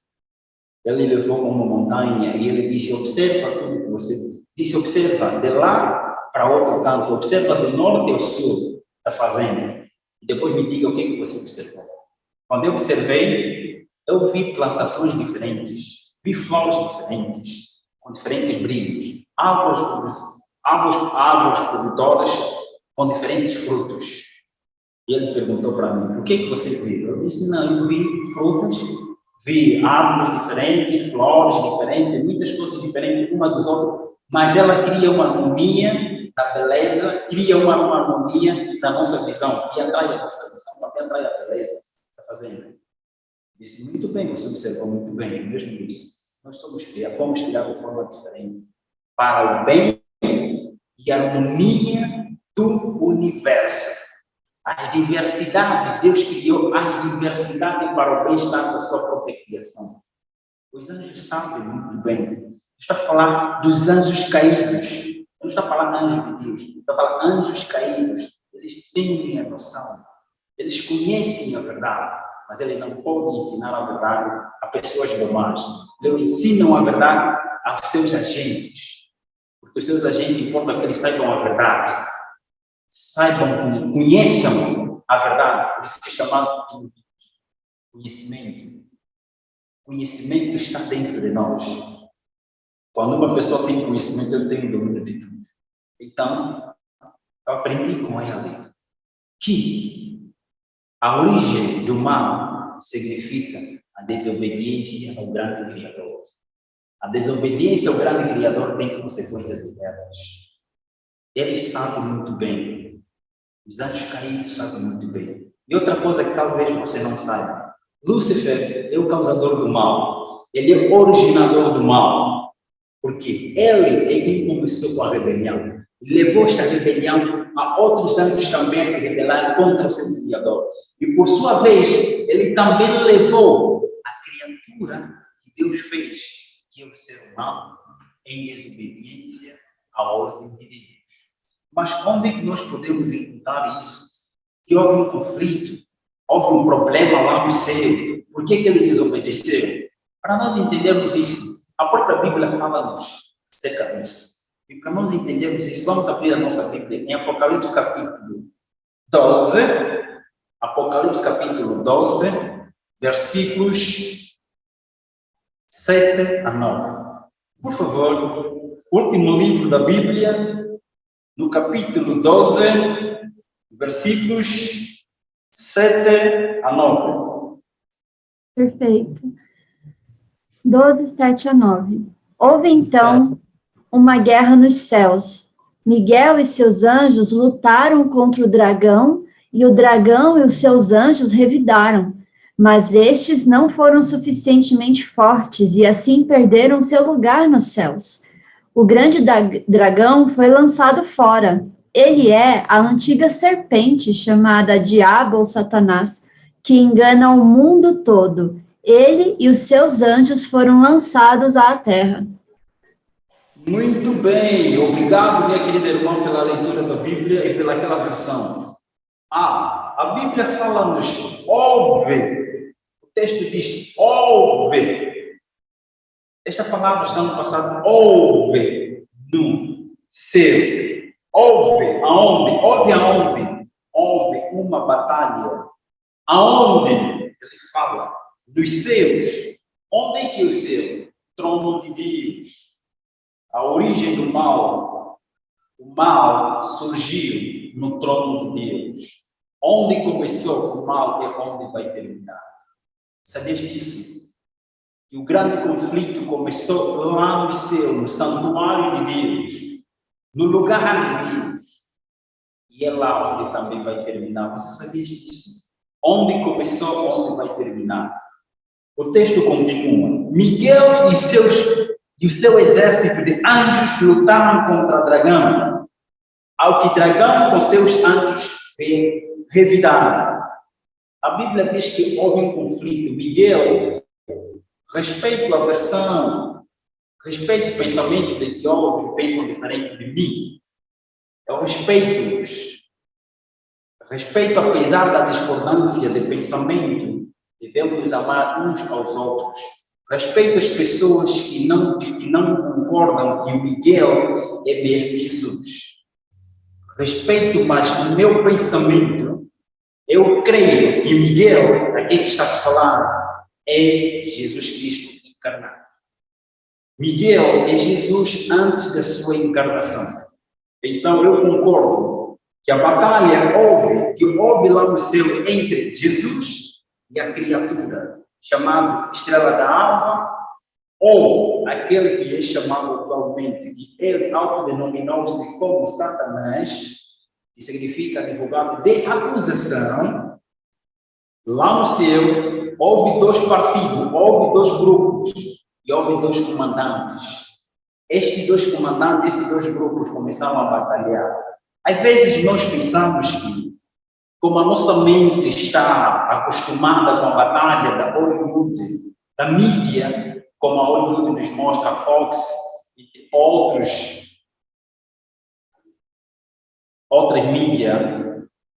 Ele levou-me a uma montanha e ele disse, observa tudo que você... Disse, observa de lá para outro canto, observa do norte ao sul da fazenda. E depois me diga o que você observou. Quando eu observei, eu vi plantações diferentes, vi flores diferentes, com diferentes brilhos, árvores produtoras com diferentes frutos. E ele perguntou para mim, o que você viu? Eu disse, não, eu vi frutas, vi árvores diferentes, flores diferentes, muitas coisas diferentes uma dos outros, mas ela cria uma harmonia da beleza, cria uma harmonia da nossa visão, e atrai a nossa visão, também atrai a beleza da fazenda. Disse, muito bem, você observou muito bem, eu mesmo disse, nós fomos criados de forma diferente, para o bem e a harmonia do universo. As diversidades, Deus criou as diversidades para o bem-estar da sua própria criação. Os anjos sabem muito bem. Está a falar dos anjos caídos. Não está a falar anjos de Deus. Está a falar anjos caídos. Eles têm a noção. Eles conhecem a verdade, mas eles não podem ensinar a verdade a pessoas normais. Eles ensinam a verdade aos seus agentes. Porque os seus agentes importa que eles saibam a verdade. Saibam, conheçam a verdade. Por isso que é chamado de conhecimento. Conhecimento está dentro de nós. Quando uma pessoa tem conhecimento, ele tem o domínio de tudo. Então, eu aprendi com ele que a origem do mal significa a desobediência ao grande Criador. A desobediência ao grande Criador tem consequências eternas. Eles sabem muito bem. Os anjos caídos sabem muito bem. E outra coisa que talvez você não saiba. Lúcifer é o causador do mal. Ele é o originador do mal. Porque ele é quem começou com a rebelião. Levou esta rebelião a outros anjos também a se rebelar contra o seu Criador. E por sua vez, ele também levou a criatura que Deus fez, que é o ser humano, em desobediência à ordem de Deus. Mas onde é que nós podemos encontrar isso? Que houve um conflito, houve um problema lá no céu. Por que ele desobedeceu? Para nós entendermos isso, a própria Bíblia fala-nos acerca disso. E para nós entendermos isso, vamos abrir a nossa Bíblia em Apocalipse capítulo 12. Apocalipse capítulo 12, versículos 7 a 9. Por favor, último livro da Bíblia, no capítulo 12, versículos 7 a 9. Perfeito. 12, 7 a 9. Houve então uma guerra nos céus. Miguel e seus anjos lutaram contra o dragão, e o dragão e os seus anjos revidaram. Mas estes não foram suficientemente fortes e assim perderam seu lugar nos céus. O grande dragão foi lançado fora. Ele é a antiga serpente chamada Diabo ou Satanás, que engana o mundo todo. Ele e os seus anjos foram lançados à terra. Muito bem, obrigado, minha querida irmã, pela leitura da Bíblia e pelaquela versão. A Bíblia fala-nos, ouve. O texto diz, ouve. Esta palavra está no passado, ouve no céu. Ouve aonde? Ouve aonde? Ouve uma batalha. Aonde? Ele fala, dos céus. Onde é que é o céu? Trono de Deus. A origem do mal. O mal surgiu no trono de Deus. Onde começou o mal é onde vai terminar. Sabias disso? Que o grande conflito começou lá no céu, no santuário de Deus, no lugar de Deus. E é lá onde também vai terminar. Você sabia disso? Onde começou, onde vai terminar. O texto continua. Miguel e o seu exército de anjos lutaram contra o dragão, ao que dragão com seus anjos revidaram. A Bíblia diz que houve um conflito. Miguel, respeito a versão, respeito o pensamento de teólogos que pensam diferente de mim. Eu respeito-os. Respeito, apesar da discordância de pensamento, devemos amar uns aos outros. Respeito as pessoas que não concordam que o Miguel é mesmo Jesus. Respeito, mas no meu pensamento, eu creio que Miguel, aqui que está se falar, é Jesus Cristo encarnado. Miguel é Jesus antes da sua encarnação. Então, eu concordo que a batalha houve lá no céu entre Jesus e a criatura, chamado Estrela da Alva, ou aquele que é chamado atualmente, que ele autodenominou-se como Satanás, que significa advogado de acusação. Lá no céu, houve dois partidos, houve dois grupos e houve dois comandantes. Estes dois comandantes, esses dois grupos começaram a batalhar. Às vezes nós pensamos que, como a nossa mente está acostumada com a batalha da Hollywood, da mídia, como a Hollywood nos mostra, a Fox e outras mídias,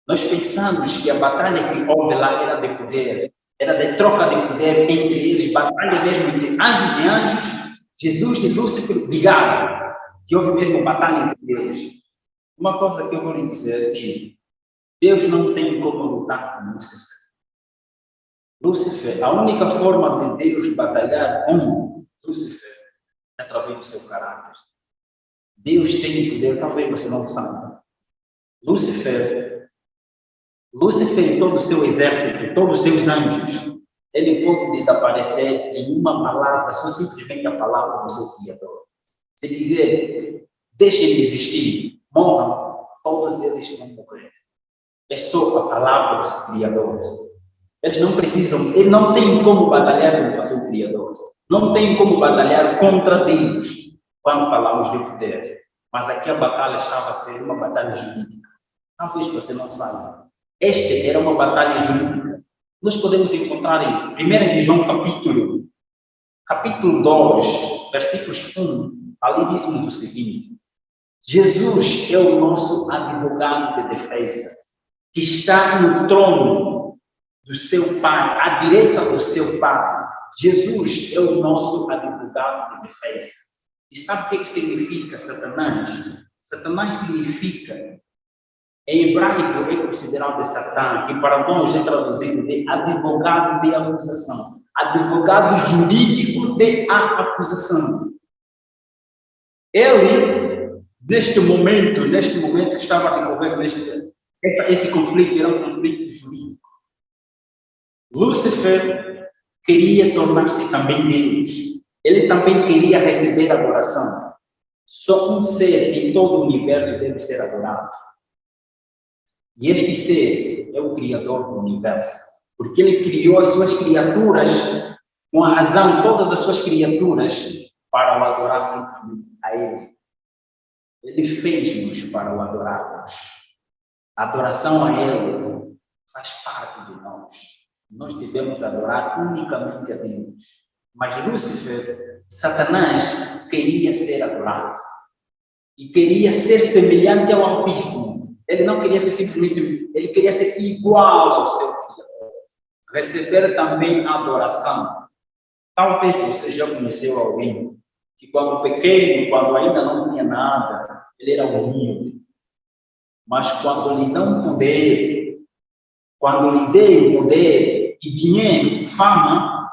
nós pensamos que a batalha que houve lá era de poder, era de troca de poder entre eles, batalha mesmo entre anjos e anjos, Jesus e Lúcifer brigaram, que houve mesmo batalha entre eles. Uma coisa que eu vou lhe dizer é que Deus não tem como lutar com Lúcifer. Lúcifer, a única forma de Deus batalhar com Lúcifer é através do seu caráter. Deus tem poder, talvez você não saiba. Lúcifer e todo o seu exército, todos os seus anjos, ele pode desaparecer em uma palavra, só simplesmente a palavra do seu Criador. Se dizer, deixem de existir, morram, todos eles vão morrer. É só a palavra do seu Criador. Eles não precisam, ele não tem como batalhar contra o seu Criador. Não tem como batalhar contra Deus quando falamos de poder. Mas aqui a batalha estava a ser uma batalha jurídica. Talvez você não saiba. Esta era uma batalha jurídica. Nós podemos encontrar em 1 de João capítulo 2, versículos 1, ali diz-nos o seguinte: Jesus é o nosso advogado de defesa, que está no trono do seu Pai, à direita do seu Pai. Jesus é o nosso advogado de defesa. E sabe o que significa Satanás? Satanás significa, em hebraico é considerado de Satã, que para nós é traduzido de advogado de acusação, advogado jurídico de acusação. Ele, neste momento que estava a decorrer esse conflito, era um conflito jurídico. Lúcifer queria tornar-se também Deus. Ele também queria receber adoração. Só um ser em todo o universo deve ser adorado. E este ser é o Criador do universo. Porque ele criou as suas criaturas, com a razão, todas as suas criaturas, para o adorar simplesmente a ele. Ele fez-nos para o adorarmos. A adoração a ele faz parte de nós. Nós devemos adorar unicamente a Deus. Mas Lúcifer, Satanás, queria ser adorado. E queria ser semelhante ao Altíssimo. Ele não queria ser simplesmente, ele queria ser igual ao seu Criador. Receber também a adoração. Talvez você já conheceu alguém que quando pequeno, quando ainda não tinha nada, ele era humilde. Mas quando lhe dão poder, quando lhe deu poder e dinheiro, fama,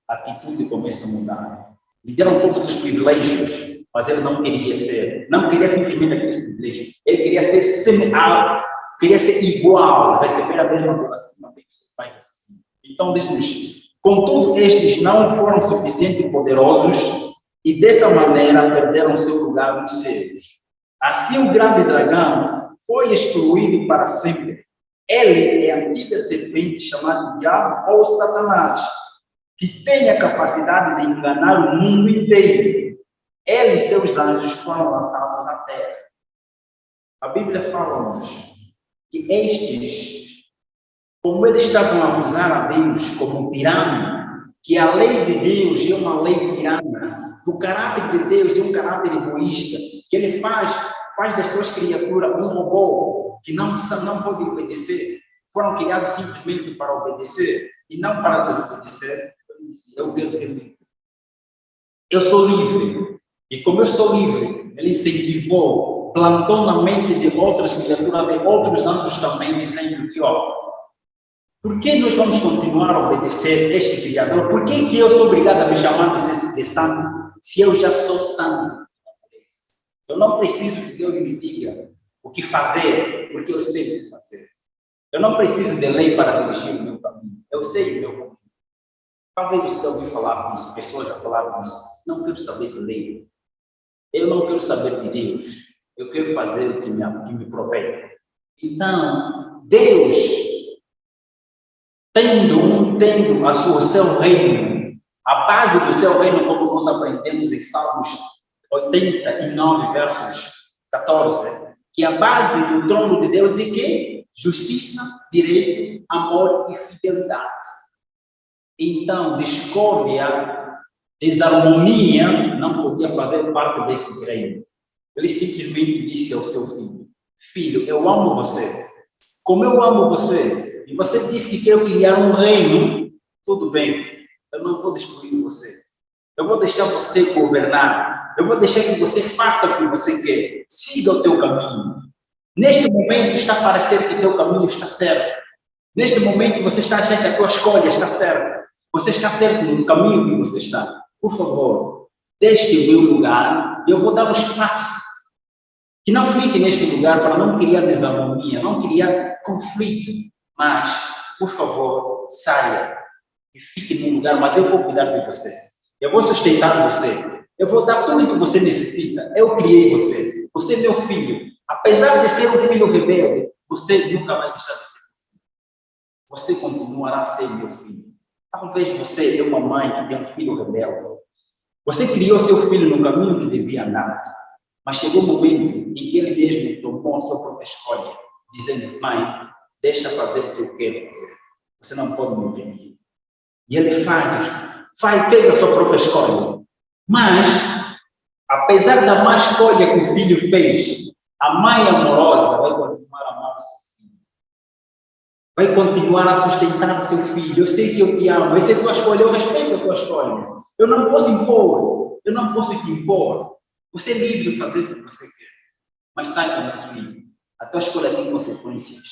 a atitude começa a mudar. Lhe deram um pouco dos privilégios, mas ele não queria ser, não queria simplesmente aqueles privilégios. Ele queria ser semelhante, queria ser igual, receber a mesma adoração que também seu pai recebeu. Então, diz-nos, contudo, estes não foram suficientemente poderosos e dessa maneira perderam seu lugar nos céus. Assim, o grande dragão foi excluído para sempre. Ele é a antiga serpente chamada Diabo ou Satanás, que tem a capacidade de enganar o mundo inteiro. Ele e seus anjos foram lançados à terra. A Bíblia fala-nos que estes, como eles estavam a acusar a Deus como tirano, que a lei de Deus é uma lei tirana, o caráter de Deus é um caráter egoísta, que ele faz das suas criaturas um robô que não pode obedecer. Foram criados simplesmente para obedecer e não para desobedecer. Eu quero ser livre. Eu sou livre. E como eu sou livre, ele incentivou, plantou na mente de outras criaturas, de outros anjos também, dizendo que, por que nós vamos continuar a obedecer este Criador? Por que eu sou obrigado a me chamar de santo, se eu já sou santo? Eu não preciso que Deus me diga o que fazer, porque eu sei o que fazer. Eu não preciso de lei para dirigir o meu caminho. Eu sei o meu caminho. Talvez você já ouviu falar disso, pessoas já falaram disso. Não quero saber de lei. Eu não quero saber de Deus. Eu quero fazer o que me provém. Então, Deus, tendo o seu reino, a base do seu reino, como nós aprendemos em Salmos 89, versos 14, que a base do trono de Deus é que? Justiça, direito, amor e fidelidade. Então, discórdia, desarmonia não podia fazer parte desse reino. Ele simplesmente disse ao seu filho: filho, eu amo você. Como eu amo você, e você disse que quer criar um reino, tudo bem, eu não vou destruir você. Eu vou deixar você governar. Eu vou deixar que você faça o que você quer. Siga o teu caminho. Neste momento está a parecer que o teu caminho está certo. Neste momento você está achando que a tua escolha está certa. Você está certo no caminho que você está. Por favor, deixe o meu lugar e eu vou dar um espaço. Que não fique neste lugar para não criar desarmonia, não criar conflito. Mas, por favor, saia e fique no lugar, mas eu vou cuidar de você. Eu vou sustentar você. Eu vou dar tudo o que você necessita. Eu criei você. Você é meu filho. Apesar de ser um filho rebelde, você nunca vai deixar de ser. Você continuará a ser meu filho. Talvez você é uma mãe que tem um filho rebelde. Você criou seu filho no caminho que devia andar. Mas chegou um momento em que ele mesmo tomou a sua própria escolha, dizendo: mãe, deixa fazer o que eu quero fazer. Você não pode me impedir. E ele fez a sua própria escolha. Mas, apesar da má escolha que o filho fez, a mãe amorosa vai continuar a amar o seu filho. Vai continuar a sustentar o seu filho. Eu sei que eu te amo. Essa é a tua escolha. Eu respeito a tua escolha. Eu não posso impor. Eu não posso te impor. Você é livre de fazer o que você quer. Mas saiba, meu filho, a tua escolha tem consequências.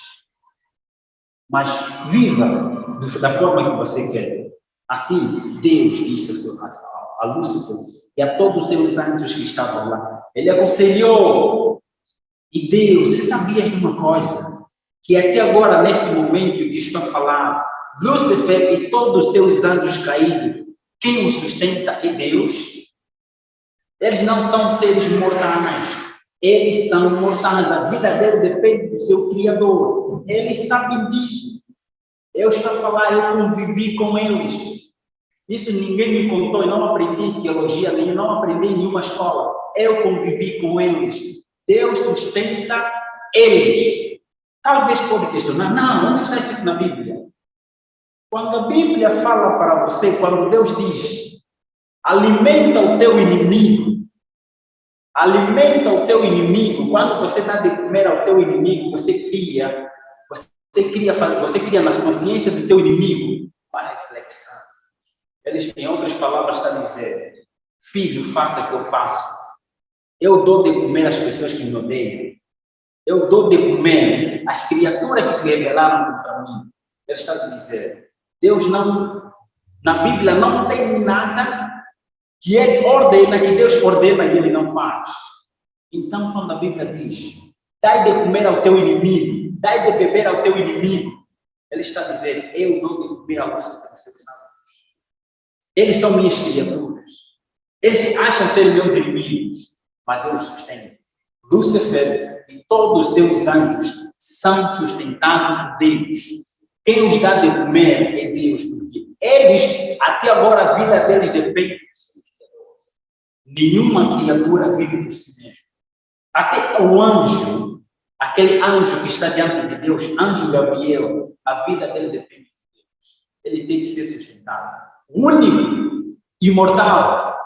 Mas viva da forma que você quer. Assim, Deus disse a Lúcifer e a todos os seus anjos que estavam lá. Ele aconselhou. E Deus, você sabia de uma coisa? Que aqui agora, nesse momento que estou a falar, Lúcifer e todos os seus anjos caídos, quem o sustenta é Deus. Eles não são seres mortais. Eles são mortais. A vida deles depende do seu Criador. Eles sabem disso. Eu estou a falar, eu convivi com eles. Isso ninguém me contou, eu não aprendi teologia, nem não aprendi em nenhuma escola. Eu convivi com eles. Deus sustenta eles. Talvez pode questionar, não, onde está escrito na Bíblia? Quando a Bíblia fala para você, quando Deus diz, alimenta o teu inimigo, quando você dá de comer ao teu inimigo, você cria na consciência do teu inimigo uma reflexão. Eles, em outras palavras, estão a dizer, filho, faça o que eu faço. Eu dou de comer às pessoas que me odeiam. Eu dou de comer às criaturas que se rebelaram contra mim. Eles estão a dizer, Deus não, na Bíblia não tem nada que ele ordena, que Deus ordena e ele não faz. Então, quando a Bíblia diz, dai de comer ao teu inimigo, dai de beber ao teu inimigo, ele está a dizer, eu dou de comer ao vosso santo. Eles são minhas criaturas. Eles acham ser meus inimigos, mas eu os sustento. Lúcifer e todos os seus anjos são sustentados por Deus. Quem os dá de comer é Deus, porque eles, até agora, a vida deles depende do seu Criador. Nenhuma criatura vive por si mesma. Até o anjo, aquele anjo que está diante de Deus, anjo Gabriel, a vida dele depende de Deus. Ele tem que ser sustentado. O único, imortal,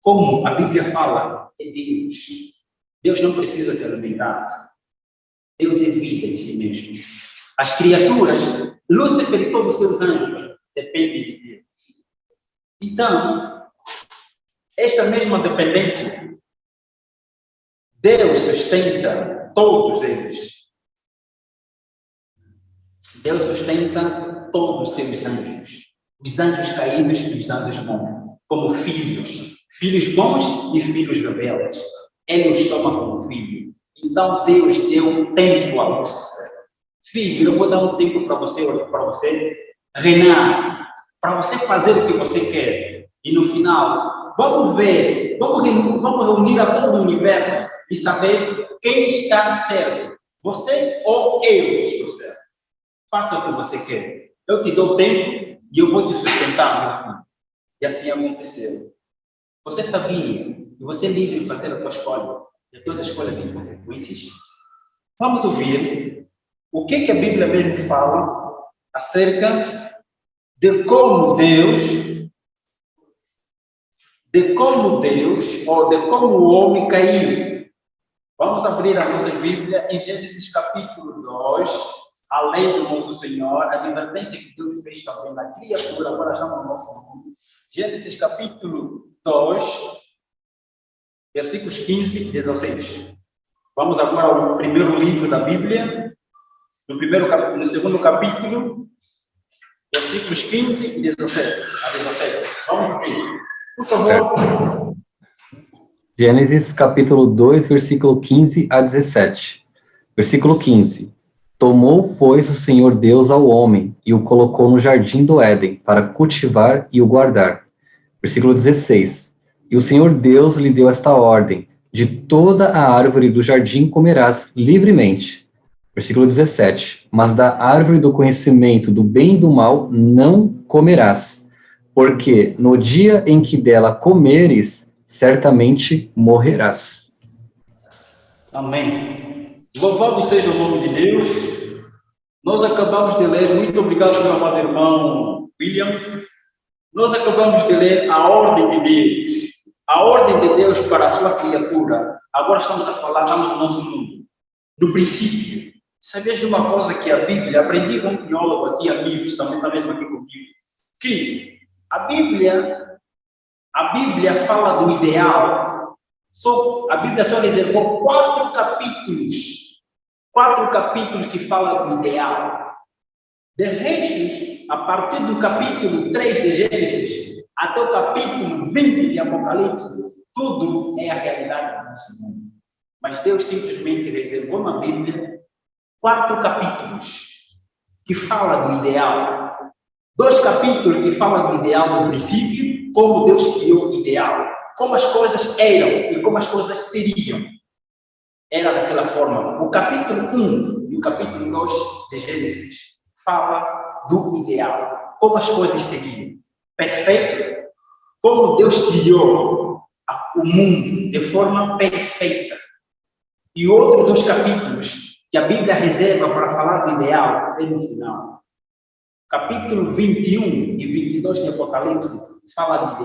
como a Bíblia fala, é Deus. Deus não precisa ser alimentado. Deus é vida em si mesmo. As criaturas, Lúcifer e todos os seus anjos, dependem de Deus. Então, esta mesma dependência, Deus sustenta todos eles. Deus sustenta todos os seus anjos. Os anjos caídos e os anjos bons, como filhos. Filhos bons e filhos rebeldes. Ele os toma como filho. Então, Deus deu tempo a Lúcifer. Filho, eu vou dar um tempo para você reinar, para você fazer o que você quer. E no final, vamos ver, vamos reunir a todo o universo e saber quem está certo. Você ou eu estou certo. Faça o que você quer. Eu te dou tempo e eu vou te sustentar, meu filho. E assim aconteceu. Você sabia que você é livre de fazer a tua escolha, e a tua escolha tem consequências? Vamos ouvir o que a Bíblia mesmo fala acerca de como Deus, ou de como o homem caiu. Vamos abrir a nossa Bíblia em Gênesis capítulo 2. Além do nosso Senhor, a advertência que Deus fez também na criatura, agora já no nosso mundo. Gênesis capítulo 2, versículos 15 e 16. Vamos agora ao primeiro livro da Bíblia, no segundo capítulo, versículos 15 e 17. Vamos ver. Por favor. Gênesis capítulo 2, versículo 15 a 17. Versículo 15. Tomou, pois, o Senhor Deus ao homem e o colocou no jardim do Éden para cultivar e o guardar. Versículo 16. E o Senhor Deus lhe deu esta ordem: de toda a árvore do jardim comerás livremente. Versículo 17. Mas da árvore do conhecimento do bem e do mal não comerás, porque no dia em que dela comeres, certamente morrerás. Amém. Louvado seja o nome de Deus. Nós acabamos de ler, muito obrigado, meu amado irmão William. Nós acabamos de ler a ordem de Deus. A ordem de Deus para a sua criatura. Agora estamos a falar, estamos no nosso mundo. Do princípio. Sabias de uma coisa que a Bíblia, aprendi com um teólogo aqui, amigos, também está vendo aqui comigo, que a Bíblia fala do ideal. A Bíblia só reservou 4 capítulos que falam do ideal. De resto, a partir do capítulo 3 de Gênesis até o capítulo 20 de Apocalipse, tudo é a realidade do nosso mundo. Mas Deus simplesmente reservou na Bíblia 4 capítulos que falam do ideal. 2 capítulos que falam do ideal no princípio, como Deus criou o ideal. como as coisas eram e como as coisas seriam. Era daquela forma. O capítulo 1 e o capítulo 2 de Gênesis fala do ideal, como as coisas seriam. Perfeito, como Deus criou o mundo de forma perfeita. E outro dos capítulos que a Bíblia reserva para falar do ideal é no final. Capítulo 21 e 22 de Apocalipse fala do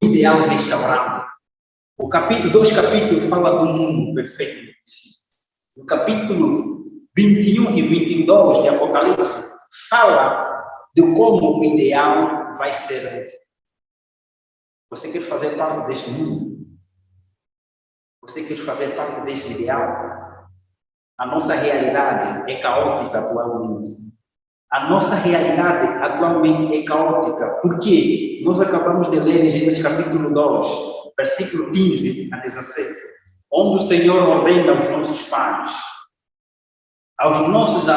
ideal restaurado. O capítulo 2 capítulos fala do mundo perfeito. O capítulo 21 e 22 de Apocalipse fala de como o ideal vai ser. Você quer fazer parte deste mundo? Você quer fazer parte deste ideal? A nossa realidade é caótica atualmente. A nossa realidade atualmente é caótica. Por quê? Nós acabamos de ler em Gênesis capítulo 2, versículo 15 a 17, onde o Senhor ordena aos nossos pais, aos nossos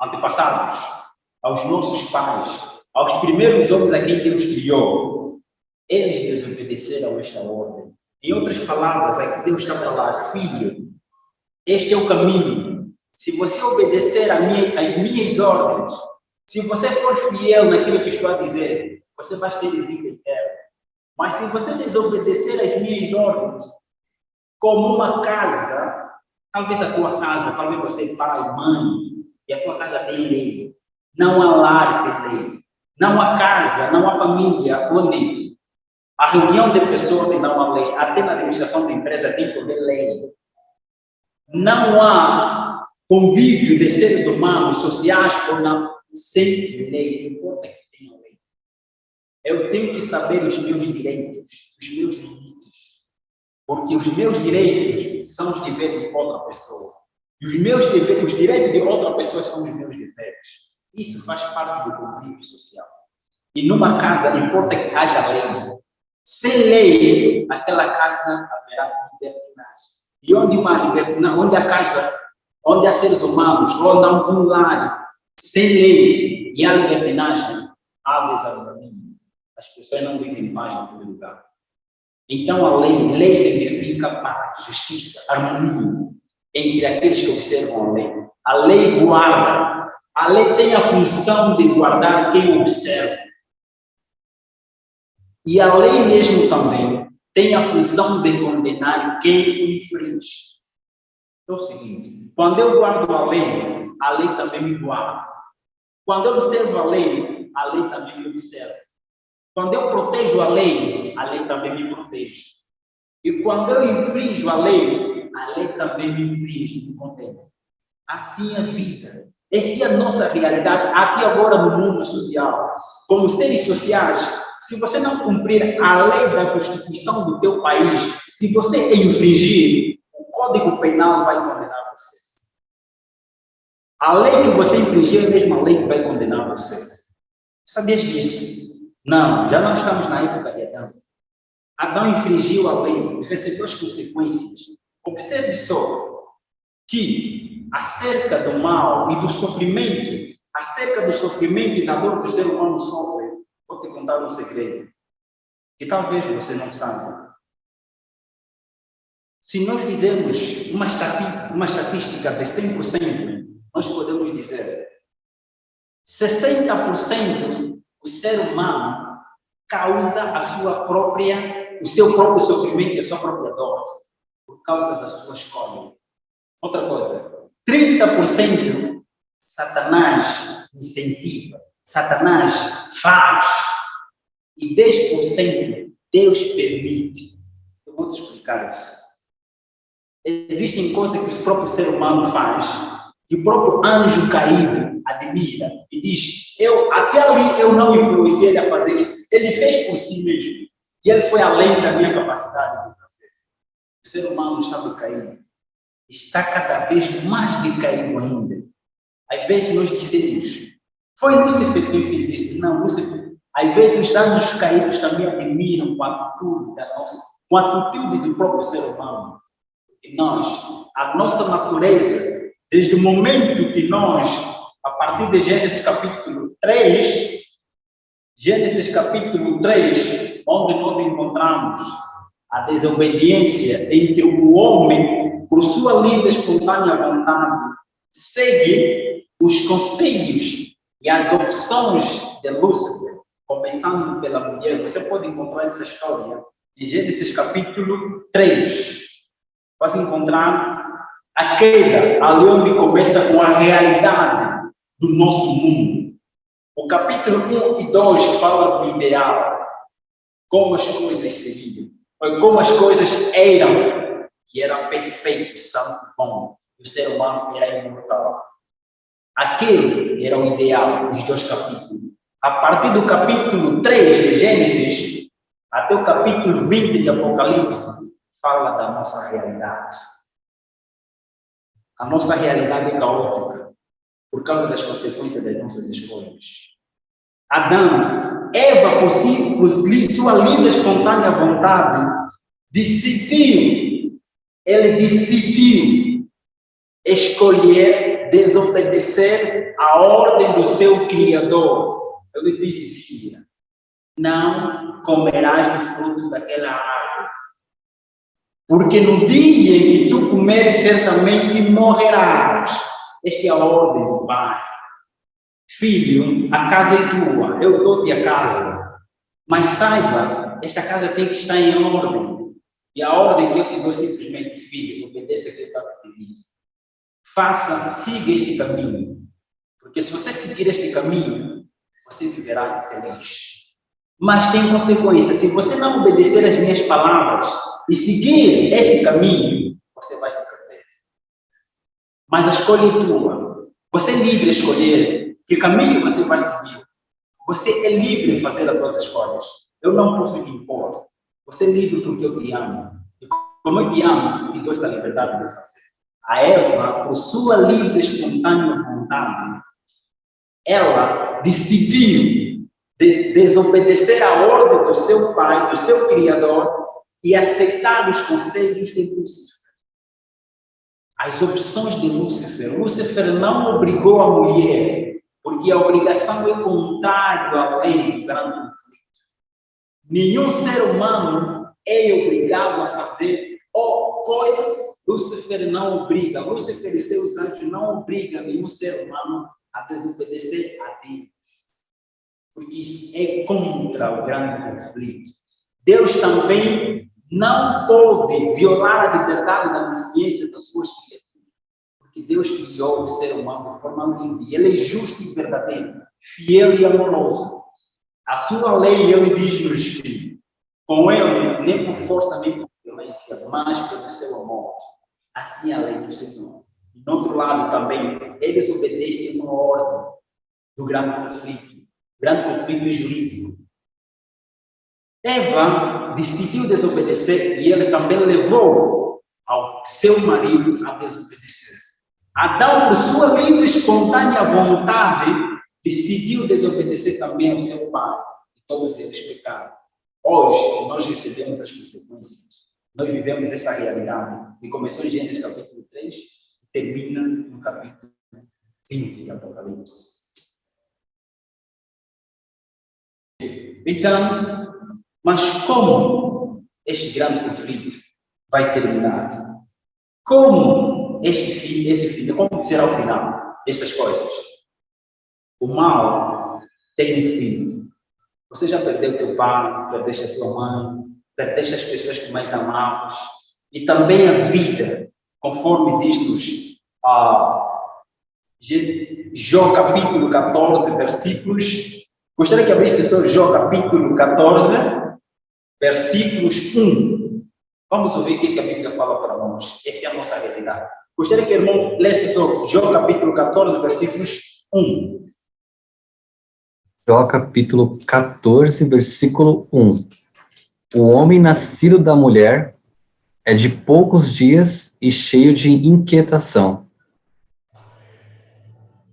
antepassados, aos nossos pais, aos primeiros homens a quem Deus criou, eles desobedeceram esta ordem. Em outras palavras, aqui Deus está a falar: filho, este é o caminho. Se você obedecer às minhas ordens, se você for fiel naquilo que estou a dizer, você vai ter vida eterna. Mas se você desobedecer às minhas ordens, como uma casa, talvez a tua casa, talvez você é pai, mãe, e a tua casa tem lei. Não há lar sem lei. Não há casa, não há família onde a reunião de pessoas tem não há lei. Até na administração da empresa tem que haver lei. Não há convívio de seres humanos, sociais ou não, sem lei. Importa que tenha lei. Eu tenho que saber os meus direitos, os meus limites. Porque os meus direitos são os deveres de outra pessoa. E os direitos de outra pessoa são os meus deveres. Isso faz parte do convívio social. E numa casa, importa que haja lei. Sem lei, aquela casa haverá libertinagem. E onde a casa, onde há seres humanos, onde há um lar, sem lei e há libertinagem, há desarmonia. As pessoas não vivem em paz naquele lugar. Então a lei significa paz, justiça, harmonia entre aqueles que observam a lei. A lei guarda. A lei tem a função de guardar quem observa. E a lei mesmo também tem a função de condenar quem infringe. É o seguinte: quando eu guardo a lei também me guarda. Quando eu observo a lei também me observa. Quando eu protejo a lei também me protege. E quando eu infrinjo a lei também me infringe, me condena. Assim é a vida. Essa é a nossa realidade até agora no mundo social. Como seres sociais, se você não cumprir a lei da Constituição do teu país, se você infringir, o Código Penal vai condenar você. A lei que você infringiu é a mesma lei que vai condenar você. Sabias disso? Não, já não estamos na época de Adão. Adão infringiu a lei, recebeu as consequências. Observe só que acerca do mal e do sofrimento, acerca do sofrimento e da dor que o ser humano sofre, vou te contar um segredo, que talvez você não saiba. Se nós fizermos uma estatística de 100%, nós podemos dizer 60% o ser humano causa o seu próprio sofrimento e a sua própria dor, por causa da sua escolha. Outra coisa, 30% Satanás incentiva, Satanás faz, e 10% Deus permite. Eu vou te explicar isso. Existem coisas que o próprio ser humano faz, que o próprio anjo caído admira e diz: até ali eu não influenciei ele a fazer isso, ele fez por si mesmo, e ele foi além da minha capacidade de fazer. O ser humano está decaído, está cada vez mais decaído ainda. Às vezes nós dizemos: foi Lúcifer quem fez isso. Não, Lúcifer. Às vezes os anjos caídos também admiram com a atitude do próprio ser humano. E a nossa natureza, desde o momento que nós, a partir de Gênesis capítulo 3, Gênesis capítulo 3, onde nós encontramos a desobediência entre o homem, por sua livre e espontânea vontade, segue os conselhos e as opções de Lúcifer, começando pela mulher. Você pode encontrar essa história em Gênesis capítulo 3. Vai encontrar a queda, ali onde começa com a realidade do nosso mundo. O capítulo 1 e 2 fala do ideal, como as coisas seriam, como as coisas eram, que era perfeito, santo, bom. O ser humano era imortal. Aquele era o ideal, os 2 capítulos. A partir do capítulo 3 de Gênesis até o capítulo 20 de Apocalipse, fala da nossa realidade. A nossa realidade é caótica por causa das consequências das nossas escolhas. Adão, Eva, por sua livre e espontânea vontade, ele decidiu escolher desobedecer a ordem do seu Criador. Ele dizia: não comerás do fruto daquela árvore, porque no dia em que tu comeres, certamente morrerás. Esta é a ordem do Pai. Filho, a casa é tua, eu dou-te a casa, mas saiba, esta casa tem que estar em ordem. E a ordem que eu te dou simplesmente, filho, obedeça aquilo que eu te pedi. Siga este caminho, porque se você seguir este caminho, você viverá feliz. Mas tem consequências. Se você não obedecer às minhas palavras e seguir esse caminho, você vai se perder. Mas a escolha é tua. Você é livre de escolher que caminho você vai seguir. Você é livre de fazer as suas escolhas. Eu não posso lhe impor. Você é livre porque eu te amo. E como eu te amo, eu te dou essa liberdade de fazer. A Eva, por sua livre e espontânea vontade, ela decidiu desobedecer a ordem do seu pai, do seu Criador, e aceitar os conselhos de Lúcifer. As opções de Lúcifer. Lúcifer não obrigou a mulher, porque a obrigação é contrária à lei do grande conflito. Nenhum ser humano é obrigado a fazer coisa. Lúcifer não obriga. Lúcifer e seus anjos não obrigam nenhum ser humano a desobedecer a Deus, porque isso é contra o grande conflito. Deus também não pode violar a liberdade da consciência das suas criaturas, porque Deus criou o ser humano de forma livre, e Ele é justo e verdadeiro, fiel e amoroso. A sua lei, Ele diz-nos que, com Ele, nem por força nem por violência, mas pelo seu amor. Assim é a lei do Senhor. Do outro lado também, eles obedecem uma ordem do grande conflito. O grande conflito é jurídico. Eva decidiu desobedecer e ele também levou ao seu marido a desobedecer. Adão, por sua livre e espontânea vontade, decidiu desobedecer também ao seu pai. E todos eles pecaram. Hoje, nós recebemos as consequências. Nós vivemos essa realidade. E começou em Gênesis capítulo 3 e termina no capítulo 20 de Apocalipse. Então, mas como este grande conflito vai terminar? Como esse fim, como será o final destas coisas? O mal tem um fim. Você já perdeu teu pai, perdeste a tua mãe, perdeste as pessoas que mais amavas, e também a vida, conforme diz-nos Jó capítulo 14, versículos. Gostaria que abrisse só Jó capítulo 14, versículos 1. Vamos ouvir o que a Bíblia fala para nós. Essa é a nossa realidade. Gostaria que o irmão lesse só Jó capítulo 14, versículos 1. Jó capítulo 14, versículo 1. O homem nascido da mulher é de poucos dias e cheio de inquietação.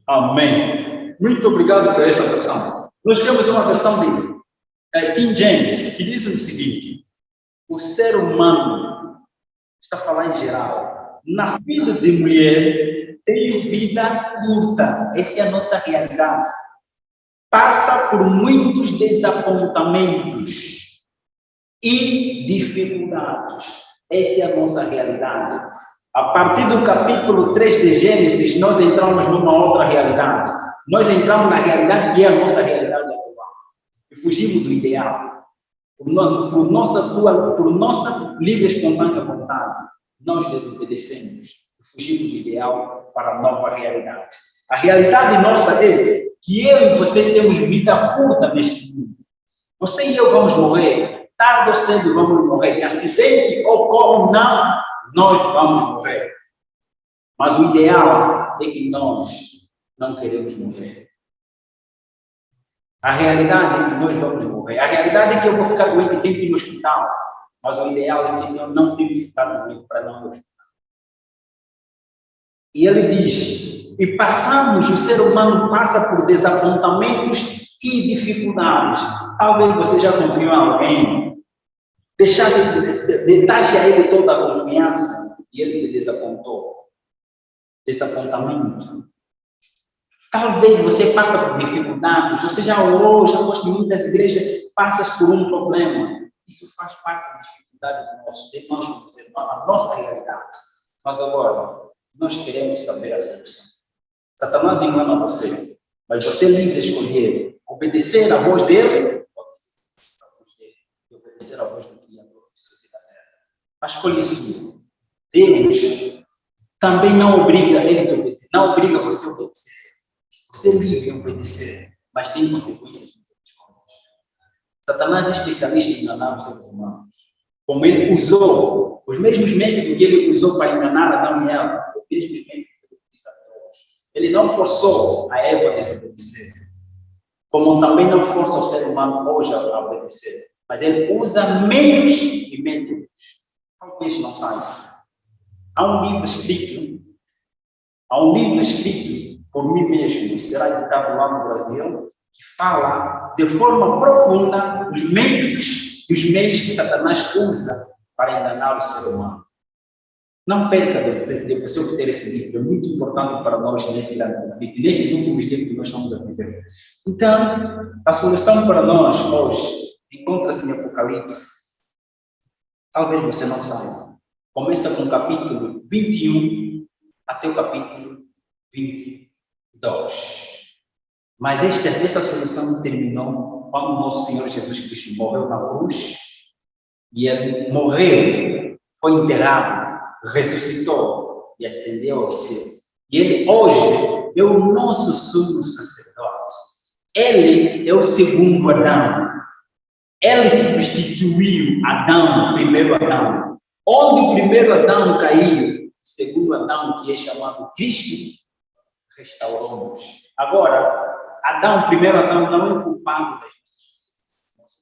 Amém. Muito obrigado por essa versão. Nós temos uma versão de King James, que diz o seguinte: o ser humano, está falando em geral, nascido de mulher, tem vida curta. Essa é a nossa realidade. passa por muitos desapontamentos e dificuldades. Esta é a nossa realidade. A partir do capítulo 3 de Gênesis, nós entramos numa outra realidade. Nós entramos na realidade que é a nossa realidade atual. E fugimos do ideal. Por nossa livre e espontânea vontade, nós desobedecemos. E fugimos do ideal para a nova realidade. A realidade nossa é que eu e você temos vida curta neste mundo. Você e eu vamos morrer. Tarde ou cedo vamos morrer. Que acidente ocorra ou não, nós vamos morrer. Mas o ideal é que nós não queremos morrer. A realidade é que nós vamos morrer. A realidade é que eu vou ficar doente e tenho que ir no hospital. Mas o ideal é que eu não tenho que ficar doente para não ir no hospital. E ele diz, e o ser humano passa por desapontamentos e dificuldades. Talvez você já confiou em alguém, detache a ele toda a confiança e ele te desapontou. Desapontamento. Talvez você passe por dificuldades, você já orou, já foste em muitas igrejas, passas por um problema. Isso faz parte da dificuldade de nós conhecermos a nossa realidade. Mas agora, nós queremos saber a solução. Satanás engana você, mas você é livre de escolher obedecer à voz dele e obedecer à voz do Criador do céu e da terra. A escolha é sua. Deus também não obriga ele a obedecer, não obriga você a obedecer. Você é livre de obedecer, mas tem consequências nas escolhas. Satanás é especialista em enganar os seres humanos. Como ele usou os mesmos métodos que ele usou para enganar Adão e Eva, os mesmos métodos que ele usa hoje. Ele não forçou a Eva a desobedecer, como também não força o ser humano hoje a obedecer. Mas ele usa meios e métodos. Talvez não saiba. Há um livro escrito por mim mesmo, será editado lá no Brasil, que fala de forma profunda os métodos e os meios que Satanás usa para enganar o ser humano. Não perca de você obter esse livro, é muito importante para nós nesse grande conflito, nesses últimos dias que nós estamos a viver. Então, a solução para nós hoje encontra-se em Apocalipse. Talvez você não saiba. Começa com o capítulo 21 até o capítulo 22. Mas essa solução terminou quando o nosso Senhor Jesus Cristo morreu na cruz, e ele morreu, foi enterrado, ressuscitou e ascendeu ao céu. E ele hoje é o nosso sumo sacerdote. Ele é o segundo Adão. Ele substituiu Adão, o primeiro Adão. Onde o primeiro Adão caiu, o segundo Adão, que é chamado Cristo, restaurou-nos. Agora, o primeiro Adão não é o culpado das nossas coisas.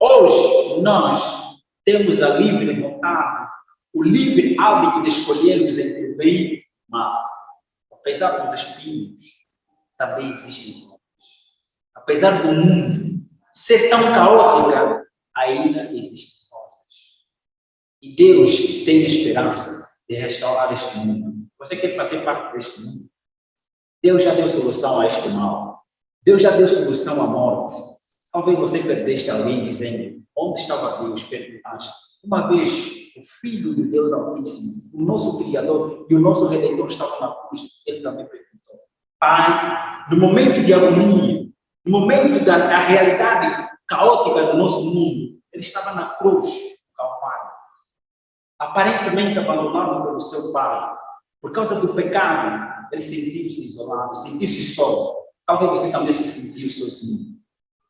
Hoje, nós temos a livre vontade, o livre hábito de escolhermos entre o bem e o mal. Apesar dos espinhos, também existem flores. Apesar do mundo ser tão caótica, ainda existem rosas. E Deus tem esperança de restaurar este mundo. Você quer fazer parte deste mundo? Deus já deu solução a este mal. Deus já deu solução à morte. Talvez você perdeste alguém dizendo, onde estava Deus? Perguntaste. Uma vez, o Filho de Deus Altíssimo, o nosso Criador e o nosso Redentor estavam na cruz. Ele também perguntou. Pai, no momento de agonia, no momento da realidade caótica do nosso mundo, ele estava na cruz, no Calvário. Aparentemente abandonado pelo seu Pai. Por causa do pecado, ele sentiu-se isolado, sentiu-se só. Talvez você também se sentiu sozinho.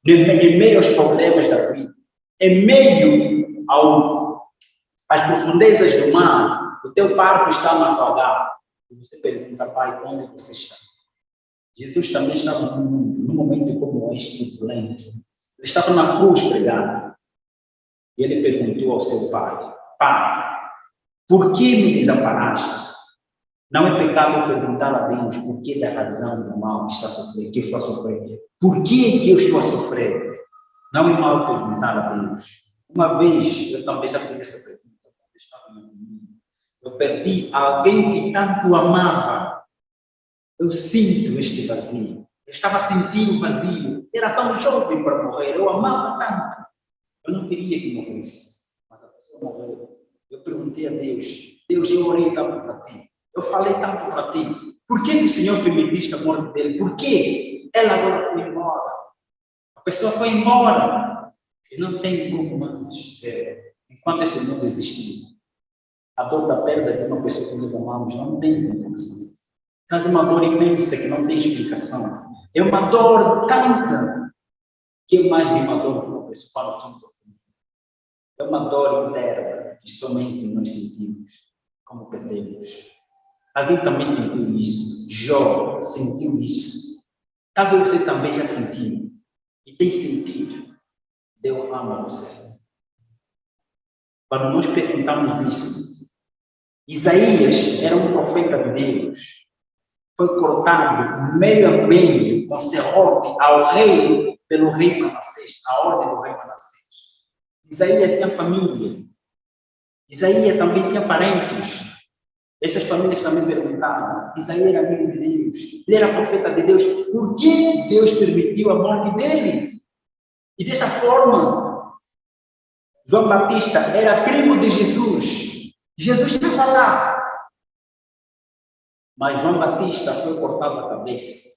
Em meio aos problemas da vida, em meio às profundezas do mar, o teu barco está a navegar. E você pergunta, Pai, onde você está? Jesus também estava no mundo, num momento como este, turbulento. Ele estava na cruz pregado. E ele perguntou ao seu Pai, Pai, por que me desamparaste? Não é pecado perguntar a Deus por que da razão do mal que eu estou a sofrer. Por que eu estou a sofrer? Não é mal perguntar a Deus. Uma vez, eu também já fiz essa pergunta. Eu perdi alguém que tanto amava. Eu sinto este vazio, Eu estava sentindo vazio. Era tão jovem para morrer. Eu amava tanto. Eu não queria que morresse. Mas a pessoa morreu. Eu perguntei a Deus. Deus, eu orei tanto para ti. Eu falei tanto para ti. Por que o Senhor permitiste a morte dele? Por que ela agora foi embora? A pessoa foi embora. E não tem como mais ver. Enquanto este mundo existir. A dor da perda de uma pessoa que nós amamos não tem explicação. Mas é uma dor imensa que não tem explicação. É uma dor tanta que é mais de uma dor que uma pessoa fala de sofrimento. É uma dor interna que somente nós sentimos como perdemos. Alguém também sentiu isso. Jó sentiu isso. Talvez você também já sentiu e tem sentido. Deus ama você. Quando nós perguntamos isso, Isaías era um profeta de Deus. Foi cortado meio a meio com serrote ao rei, pelo rei Manassés, a ordem do rei Manassés. Isaías tinha família. Isaías também tinha parentes. Essas famílias também perguntavam. Isaías era amigo de Deus. Ele era profeta de Deus. Por que Deus permitiu a morte dele? E dessa forma, João Batista era primo de Jesus. Jesus estava lá. Mas João Batista foi cortado a cabeça.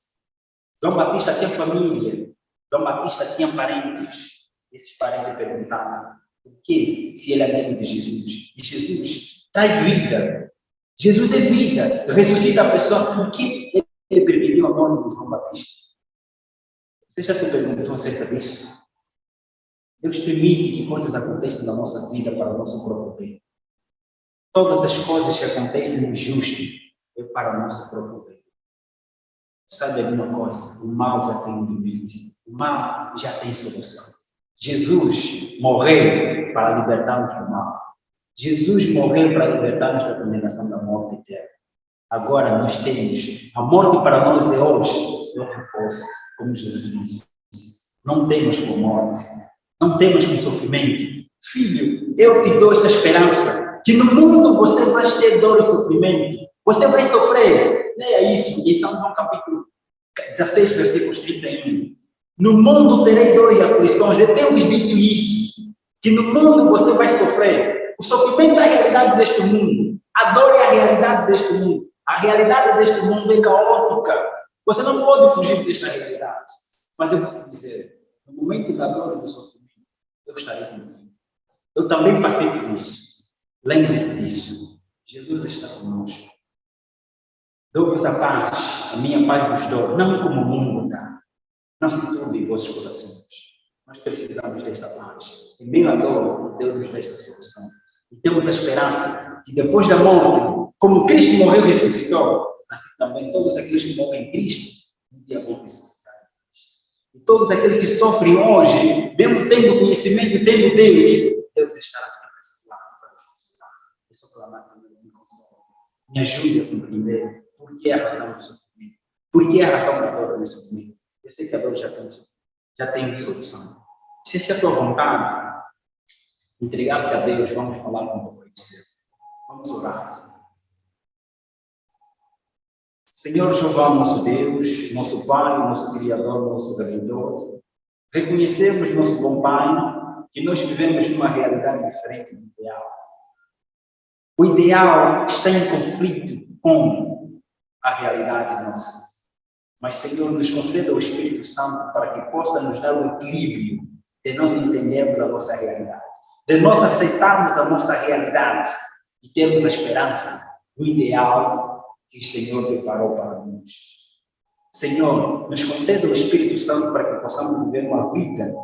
João Batista tinha família. João Batista tinha parentes. Esses parentes perguntaram por que, se ele é amigo de Jesus? E Jesus traz vida. Jesus é vida. Ressuscita a pessoa. Por que ele permitiu a morte de João Batista? Você já se perguntou acerca disso? Deus permite que coisas aconteçam na nossa vida para o nosso próprio bem. Todas as coisas que acontecem no justo é para o nosso próprio bem. Sabe de uma coisa? O mal já tem um limite. O mal já tem solução. Jesus morreu para libertar-nos do mal. Jesus morreu para libertar-nos da condenação da morte eterna. Agora nós temos, a morte para nós é hoje, é o repouso, como Jesus disse. Não temos com morte, não temos com sofrimento. Filho, eu te dou essa esperança, que no mundo você vai ter dor e sofrimento. Você vai sofrer. Leia isso em São João capítulo 16, versículos 31. No mundo terei dor e aflições. Eu tenho lhes dito isso, que no mundo você vai sofrer. O sofrimento é a realidade deste mundo. A dor é a realidade deste mundo. A realidade deste mundo é caótica. Você não pode fugir desta realidade. Mas eu vou te dizer, no momento da dor e do sofrimento, eu estarei contigo. Eu também passei por isso. Lembre-se disso. Jesus está conosco. Dou-vos a paz, a minha paz vos dou, não como o mundo dá. Não se turbe em vossos corações. Nós precisamos dessa paz. Em meio à dor, Deus nos dá essa solução. E temos a esperança que depois da morte, como Cristo morreu e ressuscitou, assim também todos aqueles que morrem em Cristo, um dia vão ressuscitar. E todos aqueles que sofrem hoje, mesmo tendo conhecimento e tendo Deus, Deus estará sempre a seu lado para nos consolar. Eu só clamar, Senhor, me console. Me ajude a compreender por que a razão do sofrimento. Por que a razão da dor do sofrimento. Eu sei que a dor já tem solução. Se é a tua vontade, entregar-se a Deus, vamos falar com o Papai do Céu. Vamos orar. Senhor Jeová, nosso Deus, nosso Pai, nosso Criador, nosso Redentor, reconhecemos, nosso bom Pai, que nós vivemos numa realidade diferente do ideal. O ideal está em conflito com a realidade nossa. Mas, Senhor, nos conceda o Espírito Santo para que possa nos dar o equilíbrio de nós entendermos a nossa realidade, de nós aceitarmos a nossa realidade e termos a esperança do ideal que o Senhor preparou para nós. Senhor, nos conceda o Espírito Santo para que possamos viver uma vida,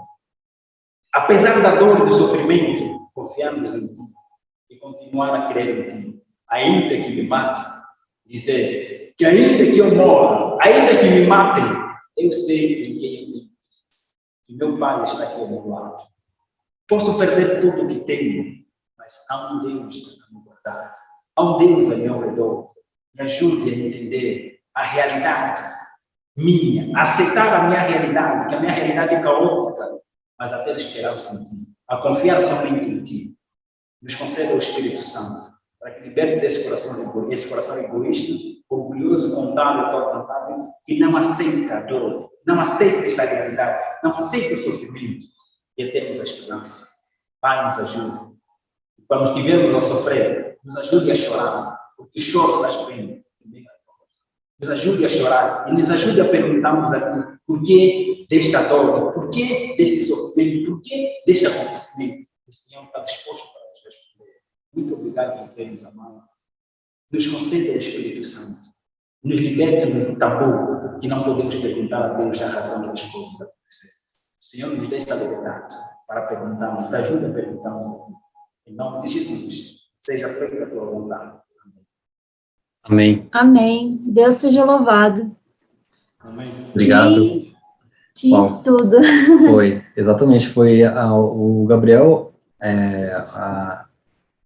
apesar da dor e do sofrimento, confiarmos em Ti e continuar a crer em Ti, ainda que me matem, dizer que ainda que eu morra, ainda que me matem, eu sei em quem eu tenho. Que meu Pai está aqui ao meu lado. Posso perder tudo o que tenho, mas há um Deus na minha guardada. Há um Deus ao meu redor. Me ajude a entender a realidade minha, a aceitar a minha realidade, que a minha realidade é caótica, mas a ter esperança em Ti, a confiar somente em Ti. Nos conceda o Espírito Santo para que liberte esse coração egoísta, orgulhoso, contábil, autocontábil, que não aceita a dor, não aceita esta realidade, não aceita o sofrimento. E temos a esperança. Pai, nos ajude. Quando estivermos a sofrer, nos ajude a chorar, porque choro traz pena. Nos ajude a chorar e nos ajude a perguntarmos aqui por que desta dor, por que desse sofrimento, por que deste acontecimento. O Senhor está disposto para nos responder. Muito obrigado por termos amado. Nos conceda o Espírito Santo. Nos liberte do tabu que não podemos perguntar a Deus a razão das coisas acontecer. O Senhor nos dê esta liberdade para perguntarmos, nos ajuda a perguntarmos aqui. Em nome de Jesus, seja feita a tua vontade. Amém. Amém. Deus seja louvado. Amém. Obrigado. Que estudo. Foi, exatamente. O Gabriel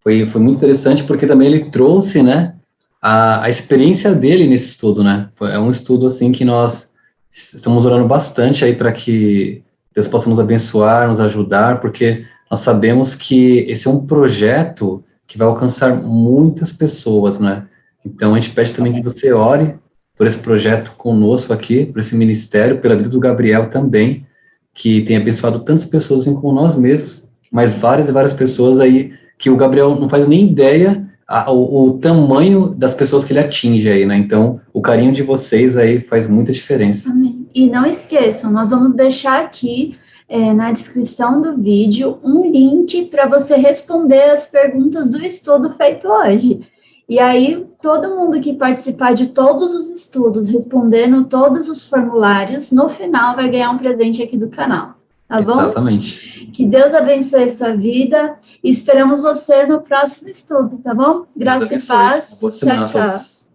foi muito interessante porque também ele trouxe, né, a experiência dele nesse estudo, né? É um estudo assim que nós estamos orando bastante aí para que Deus possa nos abençoar, nos ajudar, porque nós sabemos que esse é um projeto que vai alcançar muitas pessoas, né? Então a gente pede também que você ore por esse projeto conosco aqui, por esse ministério, pela vida do Gabriel também, que tem abençoado tantas pessoas assim como nós mesmos, mas várias e várias pessoas aí que o Gabriel não faz nem ideia o tamanho das pessoas que ele atinge aí, né? Então, o carinho de vocês aí faz muita diferença. Amém. E não esqueçam, nós vamos deixar aqui na descrição do vídeo um link para você responder as perguntas do estudo feito hoje. E aí, todo mundo que participar de todos os estudos, respondendo todos os formulários, no final vai ganhar um presente aqui do canal. Tá bom? Exatamente. Que Deus abençoe a sua vida e esperamos você no próximo estudo, tá bom? Graça e paz. Boa semana a Tchau, tchau. todos.